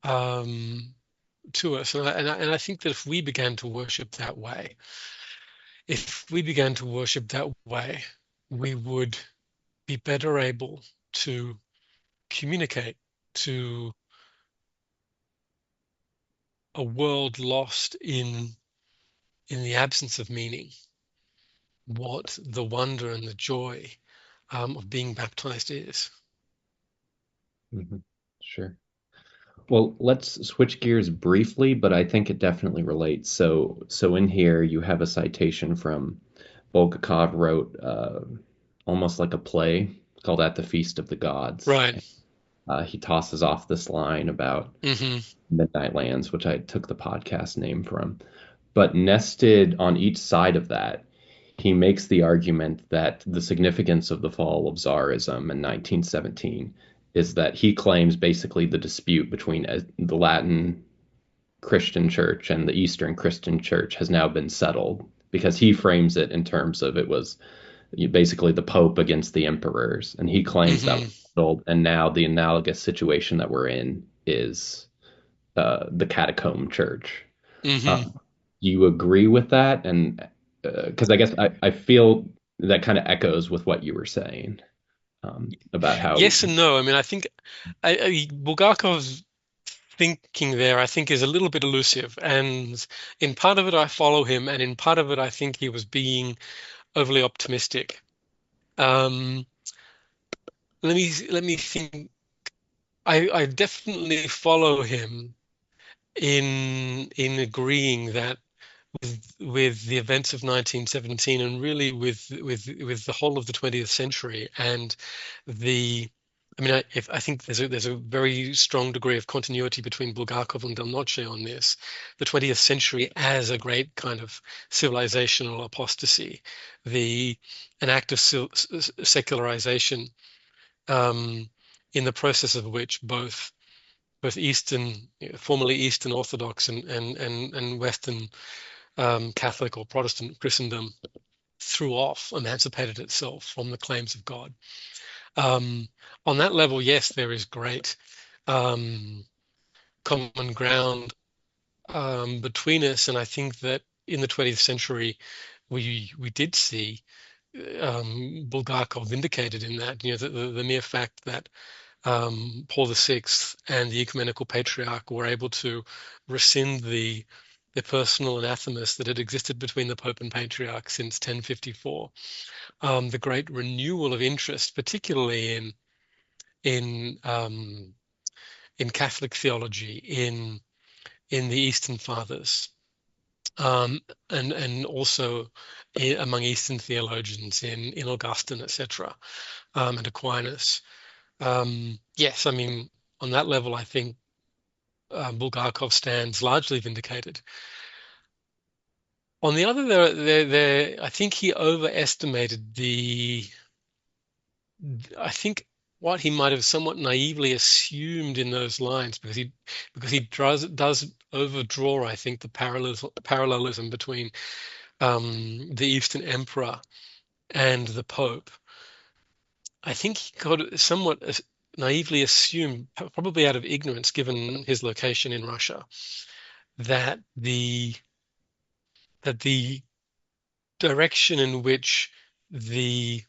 um, to us. And I think that if we began to worship that way, we would be better able to communicate to a world lost in the absence of meaning what the wonder and the joy of being baptized is. Mhm. Sure. Well, let's switch gears briefly, but I think it definitely relates. So in here you have a citation from Bulgakov wrote almost like a play called At the Feast of the Gods. Right. He tosses off this line about Hmm. Midnight Lands, which I took the podcast name from. But nested on each side of that, he makes the argument that the significance of the fall of Tsarism in 1917 is that he claims basically the dispute between the Latin Christian church and the Eastern Christian church has now been settled because he frames it in terms of it was basically the Pope against the emperors, and he claims that Hmm. was settled, and now the analogous situation that we're in is the catacomb church. Hmm. Um, do you agree with that? And because I guess I feel that kind of echoes with what you were saying about how. Yes and no. I mean, I think Bulgakov's thinking there, I think, is a little bit elusive, and in part of it, I follow him, and in part of it, I think he was being overly optimistic. Um, let me think. I definitely follow him in agreeing that with the events of 1917 and really with the whole of the 20th century and the I mean, I think there's a very strong degree of continuity between Bulgakov and Del Noce on this. The 20th century as a great kind of civilizational apostasy, the an act of secularization, um, in the process of which both Eastern, formerly Eastern Orthodox and Western Catholic or Protestant Christendom threw off, emancipated itself from the claims of God. Um, on that level, yes, there is great um, common ground between us, and I think that in the 20th century, we did see Bulgakov vindicated in that. You know, the mere fact that Paul VI and the Ecumenical Patriarch were able to rescind the personal anathemas that had existed between the Pope and Patriarch since 1054. The great renewal of interest, particularly in um, in Catholic theology, in the Eastern Fathers, um, and also among Eastern theologians in Augustine, etc., and Aquinas. Yes, I mean, on that level, I think Bulgakov stands largely vindicated. On the other, I think he overestimated I think what he might have somewhat naively assumed in those lines, because he does overdraw, I think, the parallelism between the Eastern Emperor and the Pope. I think he could somewhat naively assume, probably out of ignorance, given his location in Russia, that the direction in which the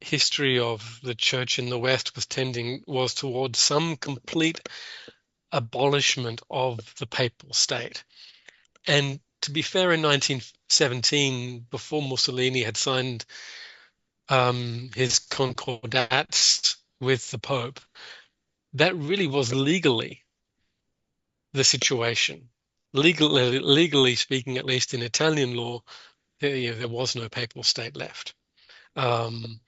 history of the church in the West was tending was towards some complete abolishment of the papal state. And to be fair, in 1917, before Mussolini had signed his concordats with the Pope, that really was legally the situation. Legally speaking, at least in Italian law, there was no papal state left. Um,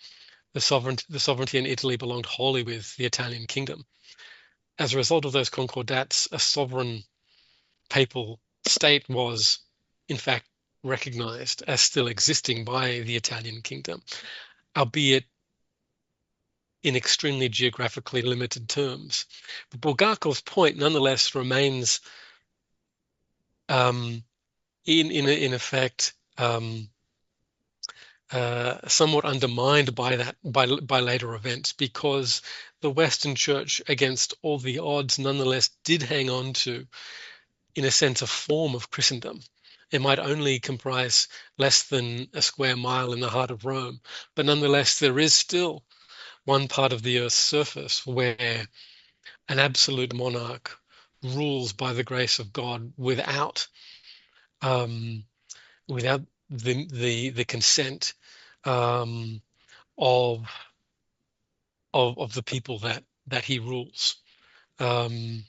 the sovereignty in Italy belonged wholly with the Italian kingdom. As a result of those concordats, a sovereign papal state was, in fact, recognized as still existing by the Italian kingdom, albeit in extremely geographically limited terms. But Bulgakov's point, nonetheless, remains um, in effect somewhat undermined by by later events because the Western Church, against all the odds, nonetheless did hang on to, in a sense, a form of Christendom. It might only comprise less than a square mile in the heart of Rome, but nonetheless there is still one part of the Earth's surface where an absolute monarch rules by the grace of God um, without the consent um, of of the people that he rules. Um,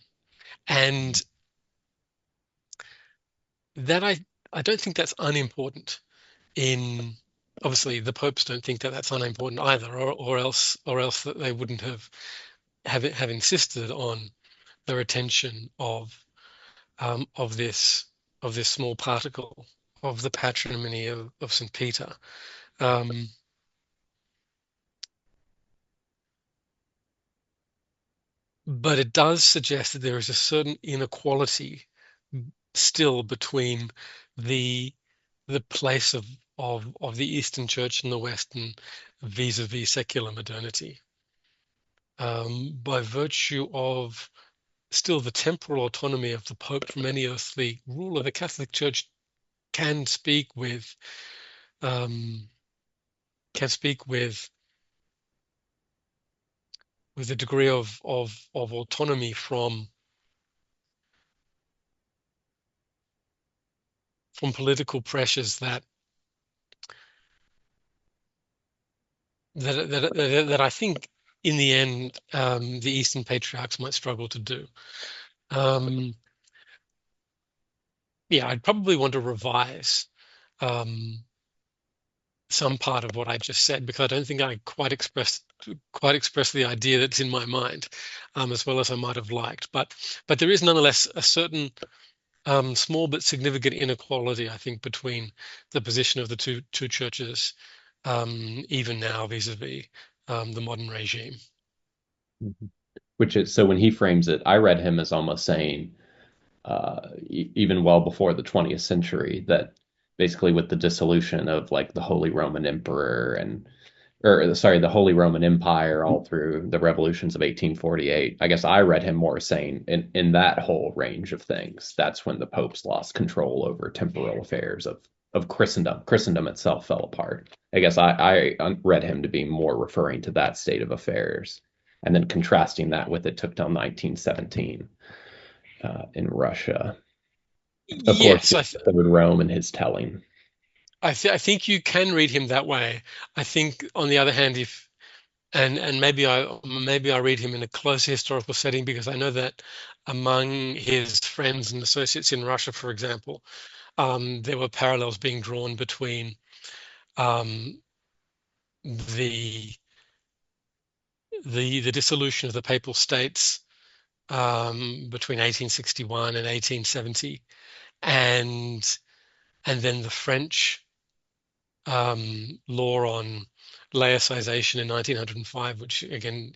and that I don't think that's unimportant. In obviously the popes don't think that that's unimportant either, or else that they wouldn't have insisted on the retention of this small particle of the patrimony of St. Peter. Um, but it does suggest that there is a certain inequality still between the the place of the Eastern Church and the Western vis-a-vis secular modernity, by virtue of still the temporal autonomy of the Pope from any earthly ruler. The Catholic Church can speak with um, can speak with a degree of autonomy from political pressures that I think in the end the Eastern Patriarchs might struggle to do. Um, yeah, I'd probably want to revise um, some part of what I just said because I don't think I quite expressed the idea that's in my mind as well as I might have liked. But there is nonetheless a certain small but significant inequality, I think, between the position of the two churches, even now vis-a-vis the modern regime. Mhm. Which is so when he frames it, I read him as almost saying, even well before the 20th century, that basically with the dissolution of like the Holy Roman Emperor and or sorry, the Holy Roman Empire all through the revolutions of 1848. I guess I read him more saying in that whole range of things, that's when the popes lost control over temporal affairs of Christendom. Christendom itself fell apart. I guess I read him to be more referring to that state of affairs, and then contrasting that with it took till 1917 in Russia. Of course, Yes, with the third Rome and his telling. I think you can read him that way. I think, on the other hand, if and maybe I read him in a closer historical setting because I know that among his friends and associates in Russia, for example, there were parallels being drawn between um, the the dissolution of the Papal States between 1861 and 1870, and then the French law on laicization in 1905, which again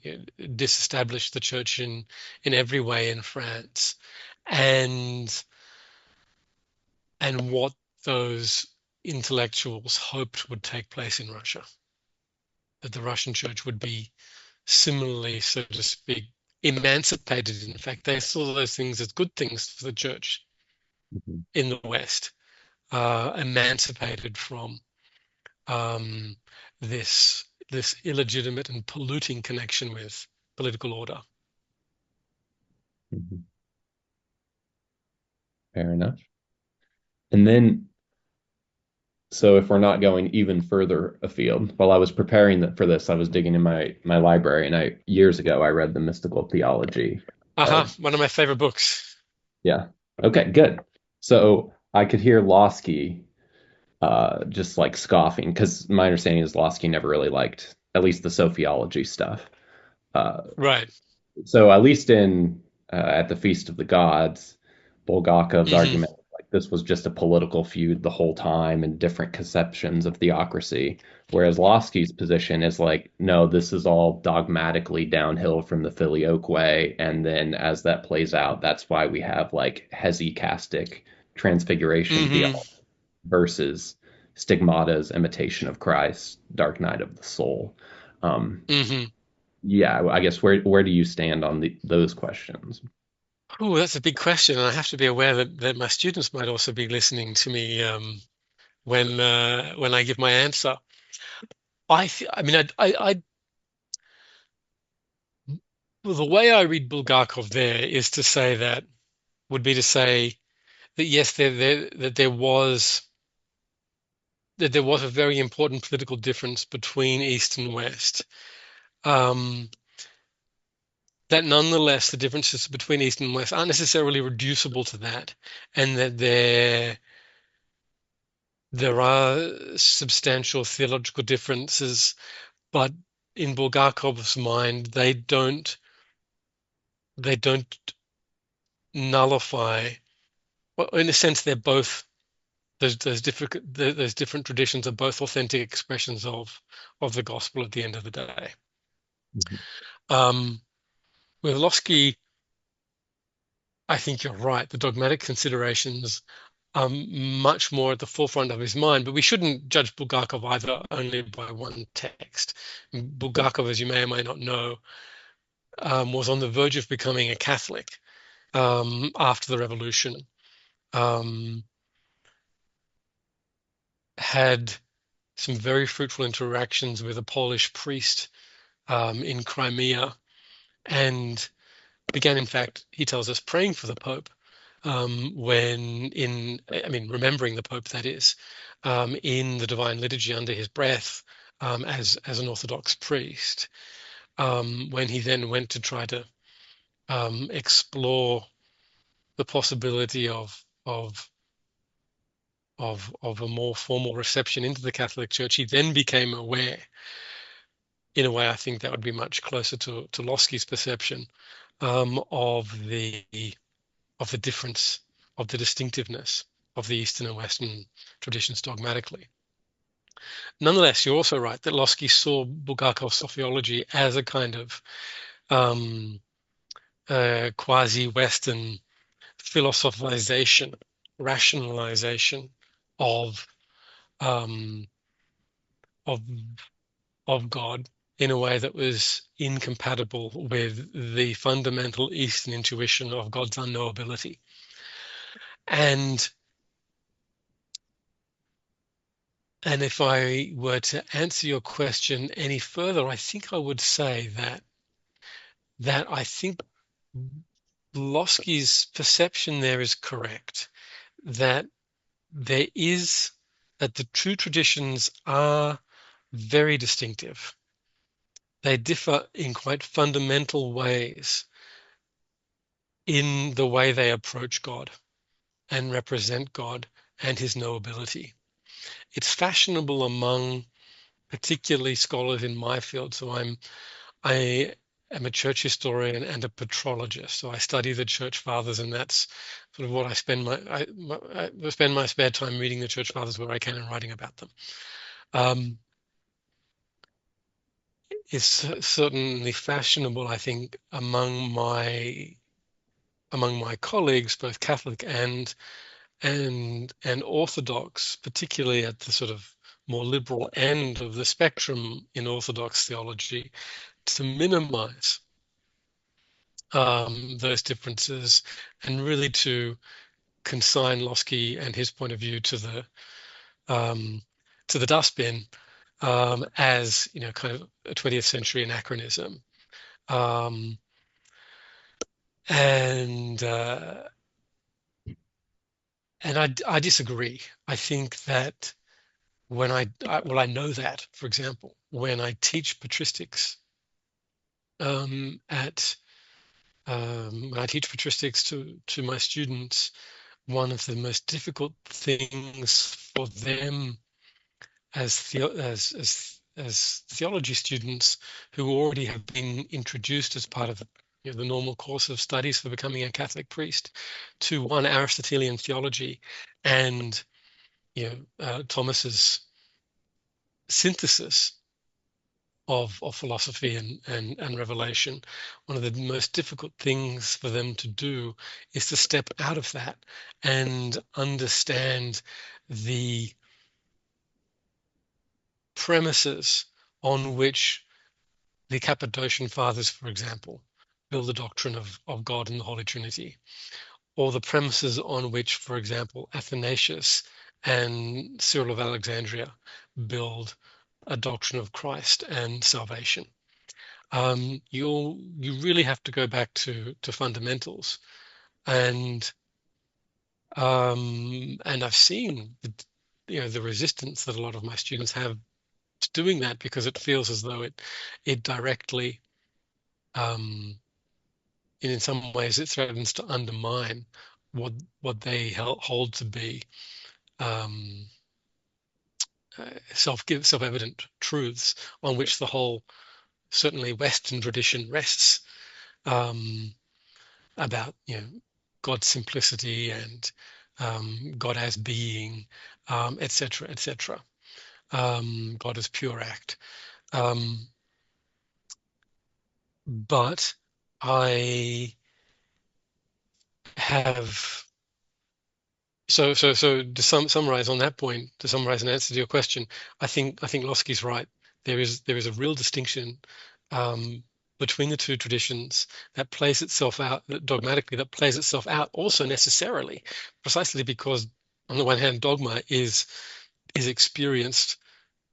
disestablished the church in every way in France, and what those intellectuals hoped would take place in Russia, that the Russian church would be similarly, so to speak, emancipated. In fact, they saw those things as good things for the church Mhm. in the West, emancipated from um, this illegitimate and polluting connection with political order. Mhm. Fair enough. And then, so if we're not going even further afield, while I was preparing for this, I was digging in my library, and I years ago I read the mystical theology Aha, of one of my favorite books. yeah. Okay, good. So I could hear Losky just like scoffing because my understanding is Losky never really liked at least the sophiology stuff. Uh, Right. so at least in at the Feast of the Gods, Bulgakov's Hmm. argument like this was just a political feud the whole time and different conceptions of theocracy, whereas Losky's position is like, no, this is all dogmatically downhill from the Filioque way, and then as that plays out, that's why we have like hesychastic transfiguration Hmm. theology versus stigmata's imitation of Christ, dark night of the soul. Um, Hmm. yeah, I guess where do you stand on those questions? Oh, that's a big question, and I have to be aware that my students might also be listening to me when I give my answer. I mean, well, the way I read Bulgakov there is to say that would be to say that yes, that there was a very important political difference between East and West. Um, that nonetheless, the differences between East and West aren't necessarily reducible to that, and that there are substantial theological differences, but in Bulgakov's mind, they don't nullify. Well, in a sense, they're both those different traditions are both authentic expressions of the gospel at the end of the day. Mhm. Um, with Losky, I think you're right. The dogmatic considerations are much more at the forefront of his mind, but we shouldn't judge Bulgakov either only by one text. Bulgakov, as you may or may not know, was on the verge of becoming a Catholic after the revolution. Um, had some very fruitful interactions with a Polish priest in Crimea, and began, in fact, he tells us, praying for the Pope remembering the Pope, that is, in the Divine Liturgy under his breath as an Orthodox priest. When he then went to try to explore the possibility of a more formal reception into the Catholic Church, he then became aware, in a way I think that would be much closer to Losky's perception, of the difference, of the distinctiveness of the Eastern and Western traditions dogmatically. Nonetheless, you're also right that Losky saw Bulgakov's theology as a kind of quasi-Western philosophization, rationalization of um, of of God in a way that was incompatible with the fundamental Eastern intuition of God's unknowability. And if I were to answer your question any further, I think I would say that I think Losky's perception there is correct, that there is that the two traditions are very distinctive. They differ in quite fundamental ways in the way they approach God and represent God and his knowability. It's fashionable among particularly scholars in my field. So I am a church historian and a patrologist. So I study the church fathers, and that's sort of what I spend my spare time reading the church fathers where I can and writing about them. It's certainly fashionable, I think, among my colleagues, both Catholic and Orthodox, particularly at the sort of more liberal end of the spectrum in Orthodox theology, to minimize those differences and really to consign Losky and his point of view um, to the dustbin as kind of a 20th century anachronism. Um, and I disagree. I think that I know that, for example, when I teach patristics at when I teach patristics to my students, one of the most difficult things for them as theology students who already have been introduced as part of the normal course of studies for becoming a Catholic priest to one Aristotelian theology and Thomas's synthesis of philosophy and revelation. One of the most difficult things for them to do is to step out of that and understand the premises on which the Cappadocian Fathers, for example, build the doctrine of God and the Holy Trinity, or the premises on which, for example, Athanasius and Cyril of Alexandria build a doctrine of Christ and salvation. You really have to go back to fundamentals, and I've seen the resistance that a lot of my students have to doing that because it feels as though it directly and in some ways it threatens to undermine what they hold to be um, self-evident truths on which the whole certainly Western tradition rests, about God's simplicity and God as being, etc., etc. God as pure act. Um, but I have so to summarize on that point, to summarize an answer to your question, I think Losky's right. There is a real distinction um, between the two traditions that plays itself out that dogmatically, that plays itself out also necessarily, precisely because on the one hand, dogma is experienced,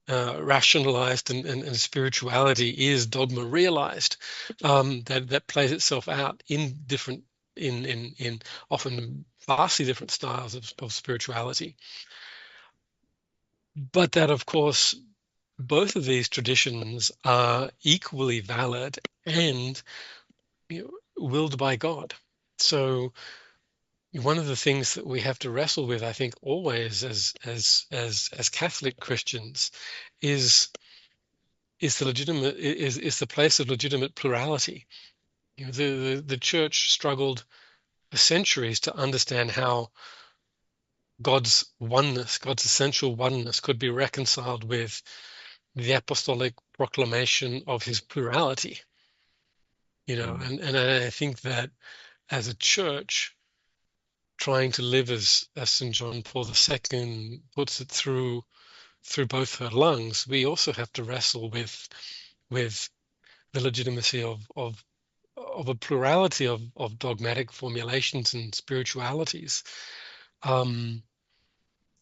rationalized, and spirituality is dogma realized. That plays itself out in different in often vastly different styles of spirituality. But that, of course, both of these traditions are equally valid and, willed by God. So one of the things that we have to wrestle with, I think, always as Catholic Christians is is the place of legitimate plurality. The church struggled for centuries to understand how God's oneness, God's essential oneness, could be reconciled with the apostolic proclamation of his plurality. And I think that as a church, trying to live as St. John Paul II puts it through both her lungs, we also have to wrestle with the legitimacy of a plurality of dogmatic formulations and spiritualities, um,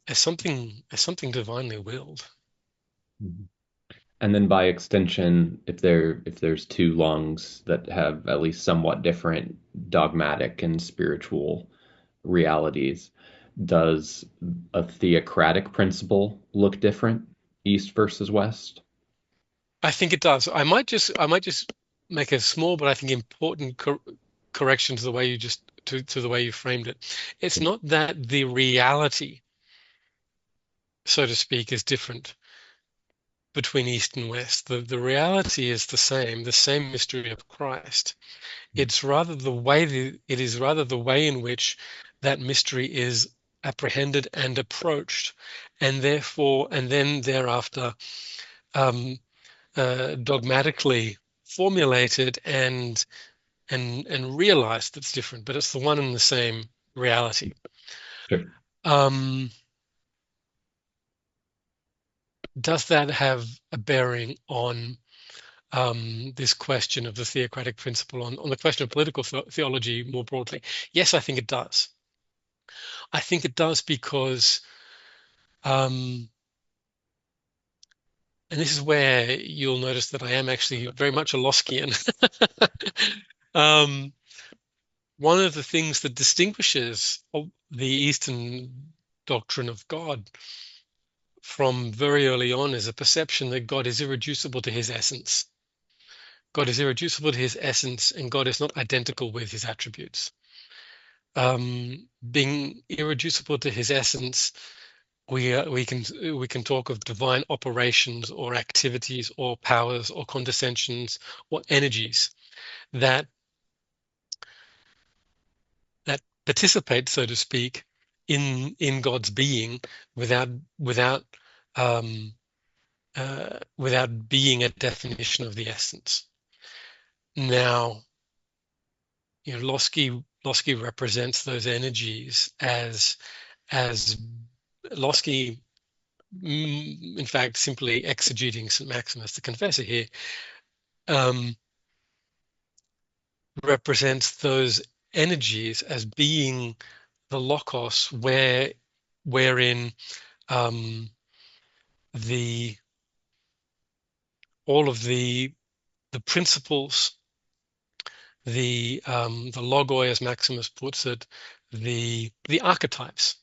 as something divinely willed. Mhm. And then by extension, if there's two lungs that have at least somewhat different dogmatic and spiritual realities, does a theocratic principle look different, East versus West? I think it does. I might just make a small but I think important correction to the way you just to the way you framed it. It's not that the reality, so to speak, is different between East and West. The reality is the same mystery of Christ. It is rather the way in which that mystery is apprehended and approached, and therefore, and then thereafter, um, dogmatically formulated and realized that's different, but it's the one and the same reality. Sure. Um, does that have a bearing on this question of the theocratic principle, on the question of political theology more broadly? Yes, I think it does. I think it does because, um, and this is where you'll notice that I am actually very much a Loskian. um, One of the things that distinguishes the Eastern doctrine of God from very early on is a perception that God is irreducible to his essence. God is irreducible to his essence, and God is not identical with his attributes. Being irreducible to his essence, we can talk of divine operations or activities or powers or condescensions or energies that that participate, so to speak, in God's being without without um, without being a definition of the essence. Now, Losky represents those energies as Losky, in fact, simply exegeting St. Maximus the Confessor here, um, represents those energies as being the logos wherein um, the all of the principles, the logoi, as Maximus puts it, the archetypes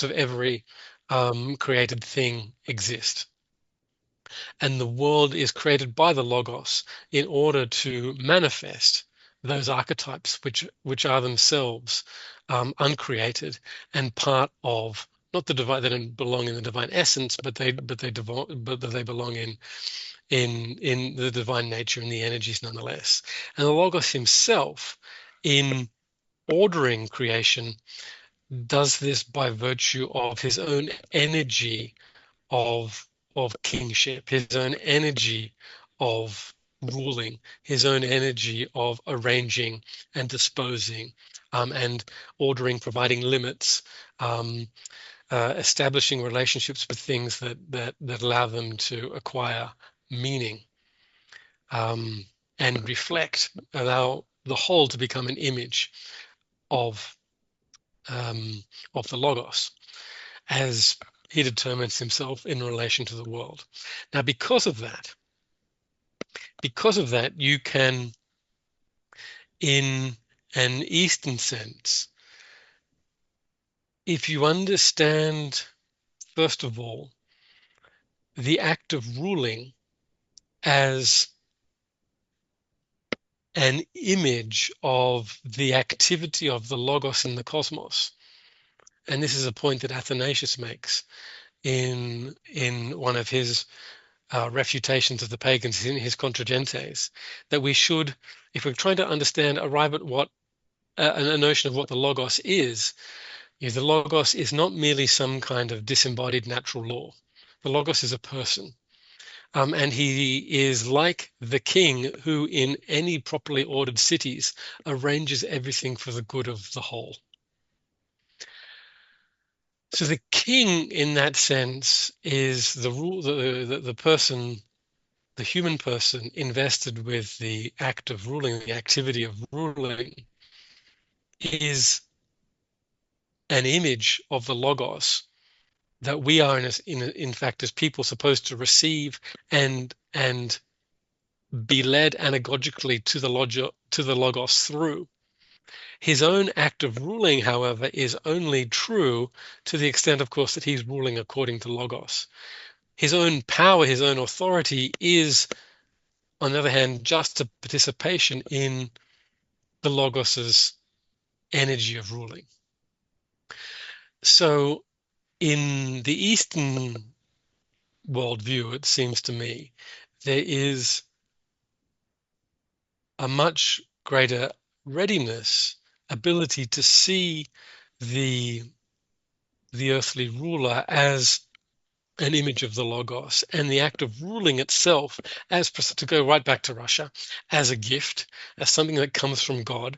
of every created thing exist. And the world is created by the Logos in order to manifest those archetypes, which are themselves uncreated and part of not the divine. They don't belong in the divine essence, but they belong in the divine nature and the energies nonetheless. And the Logos himself, in ordering creation, does this by virtue of his own energy of kingship, his own energy of ruling, his own energy of arranging and disposing, and ordering, providing limits, um, establishing relationships with things that allow them to acquire meaning, um, and reflect, allow the whole to become an image of um, the Logos, as he determines himself in relation to the world. Now, because of that, you can, in an Eastern sense, if you understand, first of all, the act of ruling as an image of the activity of the Logos in the cosmos, and this is a point that Athanasius makes in one of his refutations of the pagans, in his Contragentes, that we should, if we're trying to understand, arrive at what a notion of what the Logos is, the Logos is not merely some kind of disembodied natural law. The Logos is a person. And he is like the king who, in any properly ordered cities, arranges everything for the good of the whole. So the king, in that sense, is the person, the human person invested with the act of ruling, the activity of ruling, is an image of the Logos that we are, in fact, as people, supposed to receive and be led anagogically to the Logos through. His own act of ruling, however, is only true to the extent, of course, that he's ruling according to Logos. His own power, his own authority is, on the other hand, just a participation in the Logos's energy of ruling. So in the Eastern worldview, it seems to me, there is a much greater readiness, ability to see the earthly ruler as an image of the Logos, and the act of ruling itself, as, to go right back to Russia, as a gift, as something that comes from God,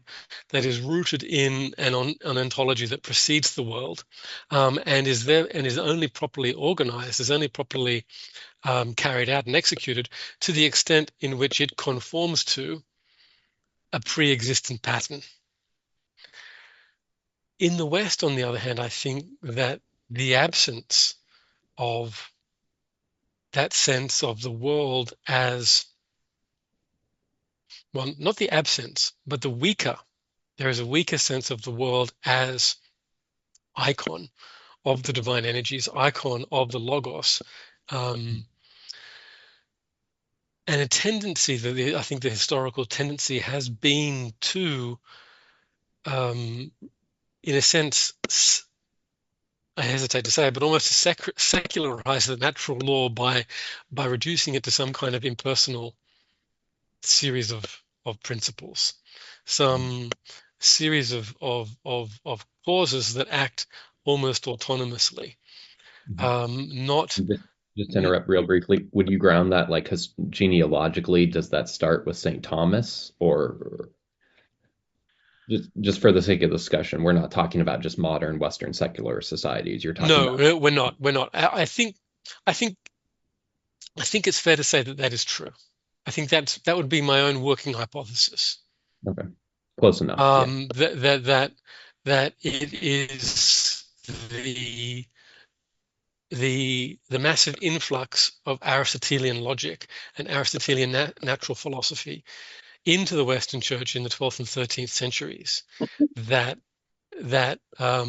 that is rooted in an ontology that precedes the world, and is there and is only properly organized, is only properly carried out and executed to the extent in which it conforms to a pre-existent pattern. In the West, on the other hand, I think that the absence of that sense of the world as, well, not the absence, but there is a weaker sense of the world as icon of the divine energies, icon of the Logos, and a tendency that I think the historical tendency has been to, in a sense, I hesitate to say it, but almost to secularize the natural law by reducing it to some kind of impersonal series of principles, some series of causes that act almost autonomously. Not Just to interrupt real briefly, would you ground that, like, because genealogically, does that start with St. Thomas, or just for the sake of discussion, we're not talking about just modern Western secular societies. You're talking No, about, we're not. I think it's fair to say that that is true. I think that would be my own working hypothesis. okay, close enough. Yeah. That it is the massive influx of Aristotelian logic and Aristotelian natural philosophy into the Western Church in the 12th and 13th centuries that that uh,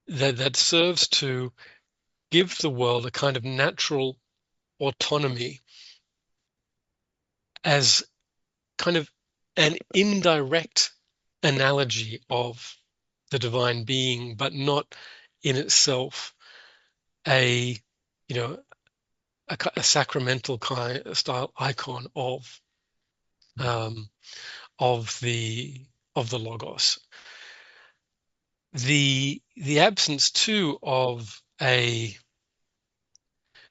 that serves to give the world a kind of natural autonomy as kind of an indirect analogy of the divine being, but not in itself a, you know, a sacramental kind style icon um, of the Logos. The absence too of a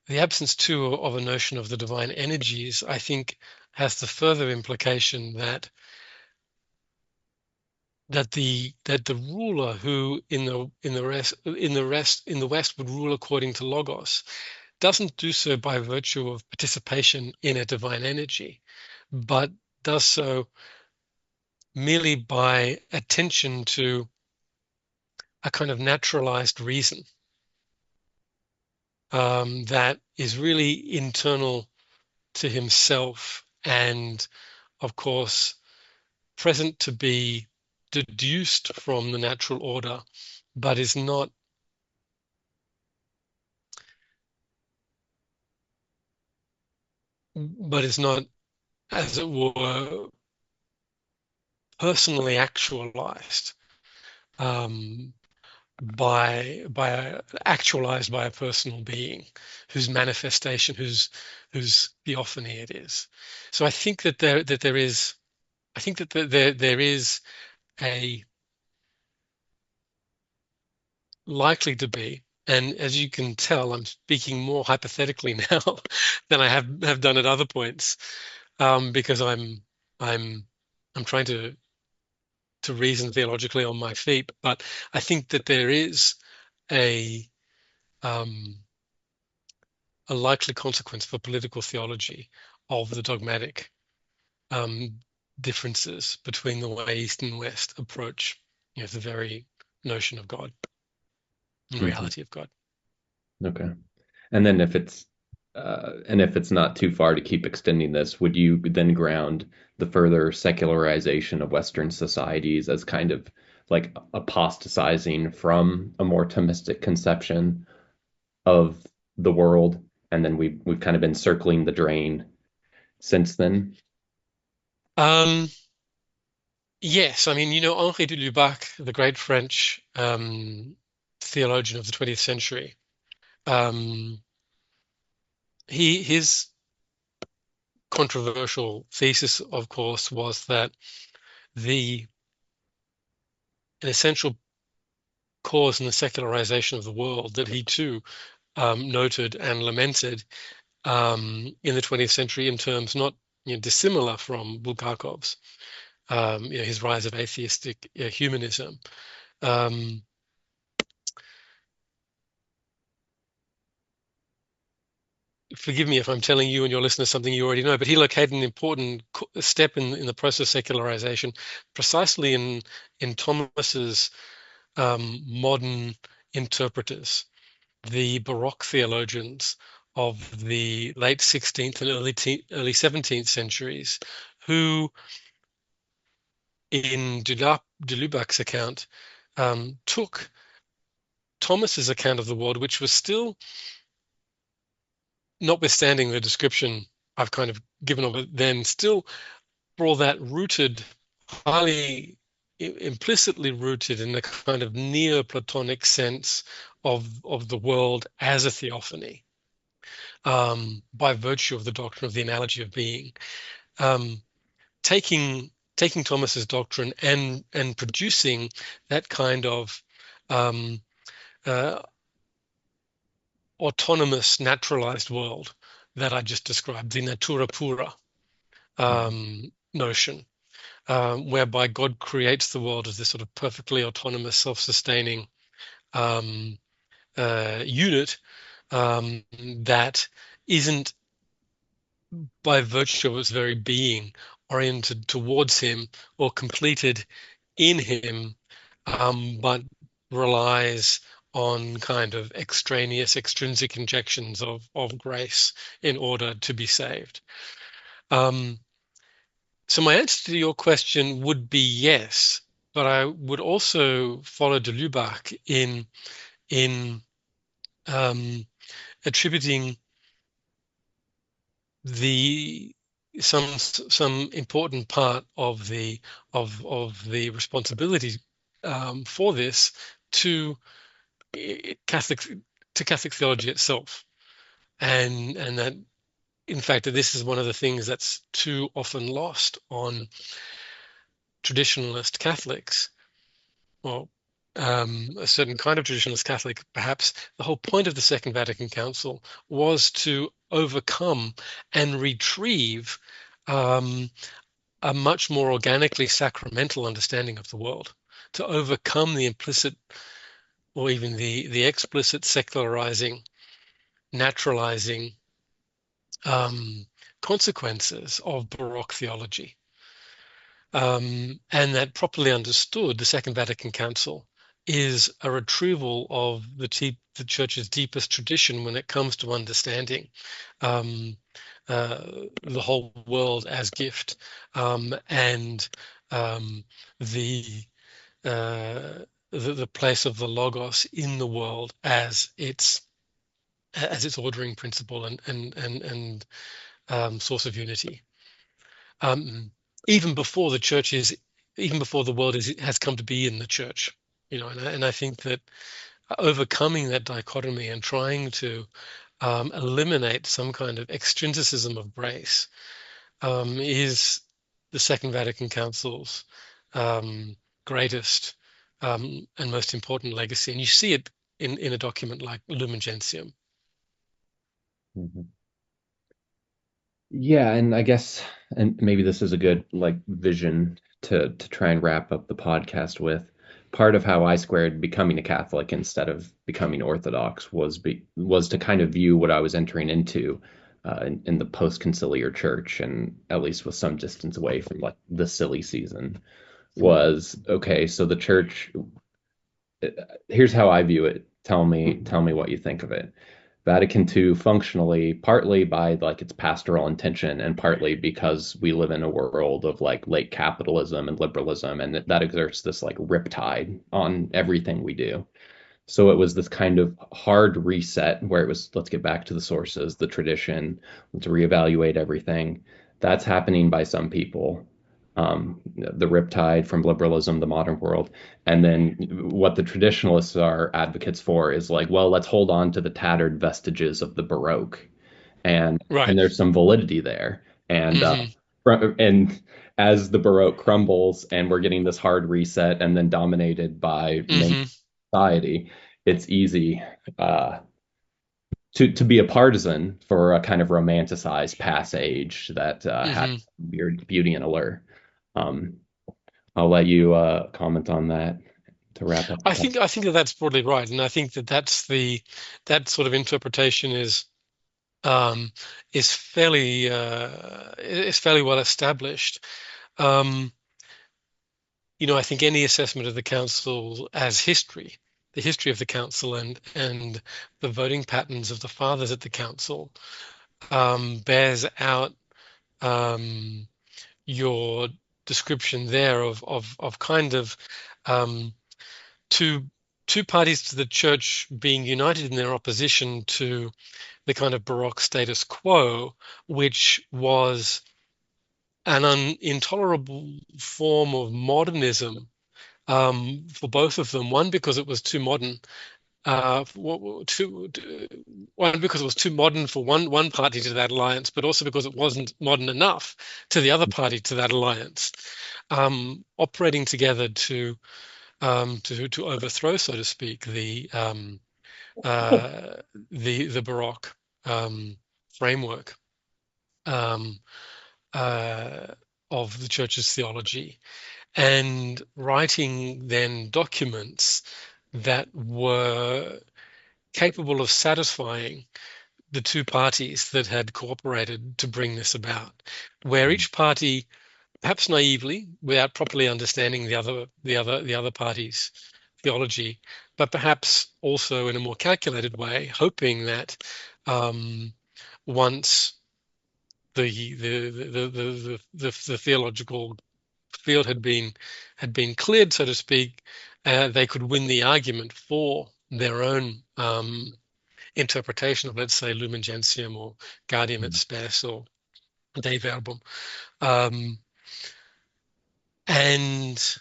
notion of the divine energies, I think, has the further implication that the ruler who in the West would rule according to Logos doesn't do so by virtue of participation in a divine energy, but does so merely by attention to a kind of naturalized reason that is really internal to himself and, of course, present to be deduced from the natural order, but is not as it were, personally actualized um, actualized by a personal being whose manifestation, whose theophany it is. So I think that there is I think that there is a likely to be, and as you can tell, I'm speaking more hypothetically now than I have done at other points, because I'm I'm trying to reason theologically on my feet. But I think that there is a um, a likely consequence for political theology of the dogmatic um, differences between the way East and West approach, the very notion of God and Hmm. reality of God. Okay. And then if it's not too far to keep extending this, would you then ground the further secularization of Western societies as kind of like apostatizing from a more Thomistic conception of the world, and then we've kind of been circling the drain since then? Um, yes, I mean, Henri de Lubac, the great French theologian of the 20th century, um, his controversial thesis, of course, was that the an essential cause in the secularization of the world that he too noted and lamented in the 20th century in terms not dissimilar from Bulgakov's, his rise of atheistic humanism. Um, Forgive me if I'm telling you and your listeners something you already know, but he located an important step in the process of secularization, precisely in Thomas's modern interpreters, the Baroque theologians of the late 16th and early 17th centuries, who, in de Lubac's account, took Thomas's account of the world, which was still, notwithstanding the description I've kind of given of it then, still for all that rooted, highly implicitly rooted in a kind of Neoplatonic sense of the world as a theophany, by virtue of the doctrine of the analogy of being, um, taking Thomas's doctrine and producing that kind of um, uh, autonomous, naturalized world that I just described, the natura pura notion, whereby God creates the world as this sort of perfectly autonomous, self-sustaining um, unit that isn't, by virtue of its very being, oriented towards Him or completed in Him, but relies on kind of extraneous, extrinsic injections of grace in order to be saved. Um, So my answer to your question would be yes, but I would also follow de Lubac in um, attributing the some important part of the responsibility for this to Catholic Catholic theology itself. and that in fact that this is one of the things that's too often lost on traditionalist Catholics, or a certain kind of traditionalist Catholic. Perhaps the whole point of the Second Vatican Council was to overcome and retrieve um, a much more organically sacramental understanding of the world, to overcome the implicit or even the explicit secularizing, naturalizing um, consequences of Baroque theology. And that properly understood, the Second Vatican Council is a retrieval of the Church's deepest tradition when it comes to understanding um, the whole world as gift, and um, the, uh, the place of the Logos in the world as its ordering principle and source of unity. Um, even before the church is, even before the world has come to be in the church, and I think that overcoming that dichotomy and trying to eliminate some kind of extrinsicism of grace is the Second Vatican Council's um, greatest and most important legacy. And you see it in a document like Lumen Gentium. Mhm. Yeah, and I guess, and maybe this is a good like vision to try and wrap up the podcast with. Part of how I squared becoming a Catholic instead of becoming Orthodox was to kind of view what I was entering into in the post-conciliar church, and at least with some distance away from like the silly season. Was okay. So the church, here's how I view it. Tell me what you think of it. Vatican II functionally, partly by like its pastoral intention and partly because we live in a world of like late capitalism and liberalism, and that exerts this like riptide on everything we do. So it was this kind of hard reset where it was, let's get back to the sources, the tradition, let's reevaluate everything. That's happening by some people. The riptide from liberalism, the modern world. And then what the traditionalists are advocates for is like, well, let's hold on to the tattered vestiges of the Baroque. And Right. there's some validity there. Hmm. And as the Baroque crumbles and we're getting this hard reset and then dominated by main Hmm. society, it's easy to be a partisan for a kind of romanticized past age that had Hmm. weird beauty and allure. Um, I'll let you comment on that to wrap up the podcast. I think that that's broadly right, and I think that that sort of interpretation um, is fairly well established. Um, I think any assessment of the council as history, the history of the council, and the voting patterns of the fathers at the council bears out um, your description there of kind of um, two two parties to the church being united in their opposition to the kind of Baroque status quo, which was an intolerable form of modernism for both of them. One because it was too modern. One because it was too modern for one party to that alliance, but also because it wasn't modern enough to the other party to that alliance, operating together to overthrow, so to speak, uh, the Baroque um, framework um, uh, of the church's theology, and writing then documents that were capable of satisfying the two parties that had cooperated to bring this about, where each party, perhaps naively, without properly understanding the other party's theology, but perhaps also in a more calculated way, hoping that um, once the theological field had been cleared, so to speak, they could win the argument for their own interpretation of, let's say, Lumen Gentium or Gaudium et Spes or Dei Verbum. Um, and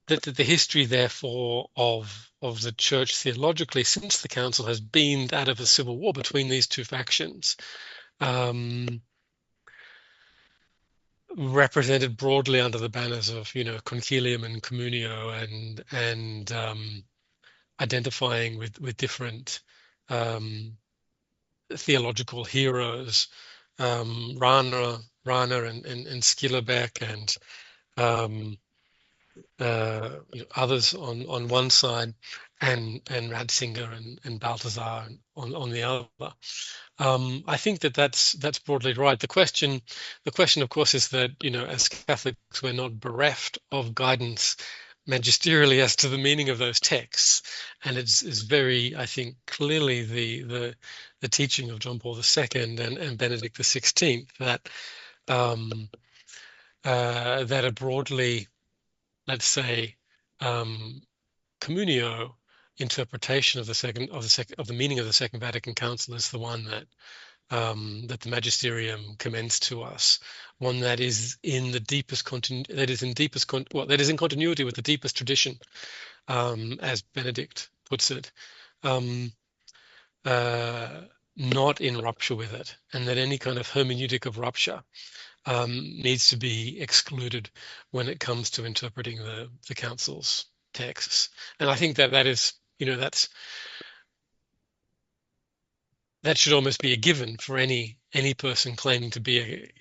the history, therefore, of the church theologically since the council has been that of a civil war between these two factions, um, represented broadly under the banners of, concilium and communio, and identifying with different um, theological heroes, Rana and Skillerbeck, and um, others on one side, and Ratzinger and Balthasar on the other. I think that's broadly right. The question, of course, is that, as Catholics, we're not bereft of guidance magisterially as to the meaning of those texts, and it's very, I think, clearly the teaching of John Paul II and Benedict XVI that um, that are broadly, let's say, um, communio interpretation of the meaning of the Second Vatican Council is the one that the magisterium commends to us, one that is in the deepest that is in continuity with the deepest tradition, as Benedict puts it, um, uh, not in rupture with it, and that any kind of hermeneutic of rupture needs to be excluded when it comes to interpreting the council's texts. And I think that is, that should almost be a given for any person claiming to be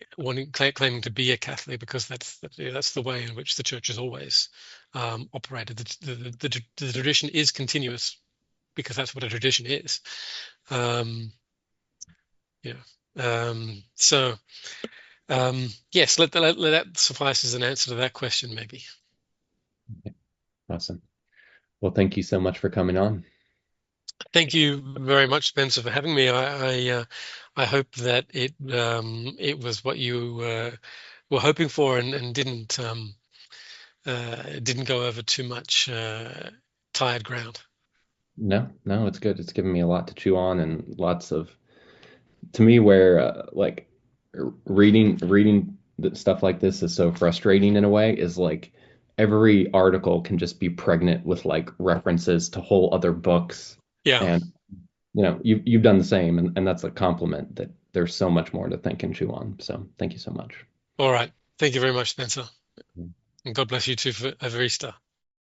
claiming to be a Catholic, because that's the way in which the church has always operated. The tradition is continuous because that's what a tradition is. Yeah. So yes, let that suffice as an answer to that question, maybe. Awesome. Well, thank you so much for coming on. Thank you very much, Spencer, for having me. I hope that it was what you were hoping for, and didn't go over too much tired ground. No, no, it's good. It's given me a lot to chew on and lots of, to me, where like reading stuff like this is so frustrating in a way, is like every article can just be pregnant with like references to whole other books. Yeah. And you've done the same, and that's a compliment that there's so much more to think and chew on. So thank you so much. All right. Thank you very much, Spencer. And God bless you too for Evarista.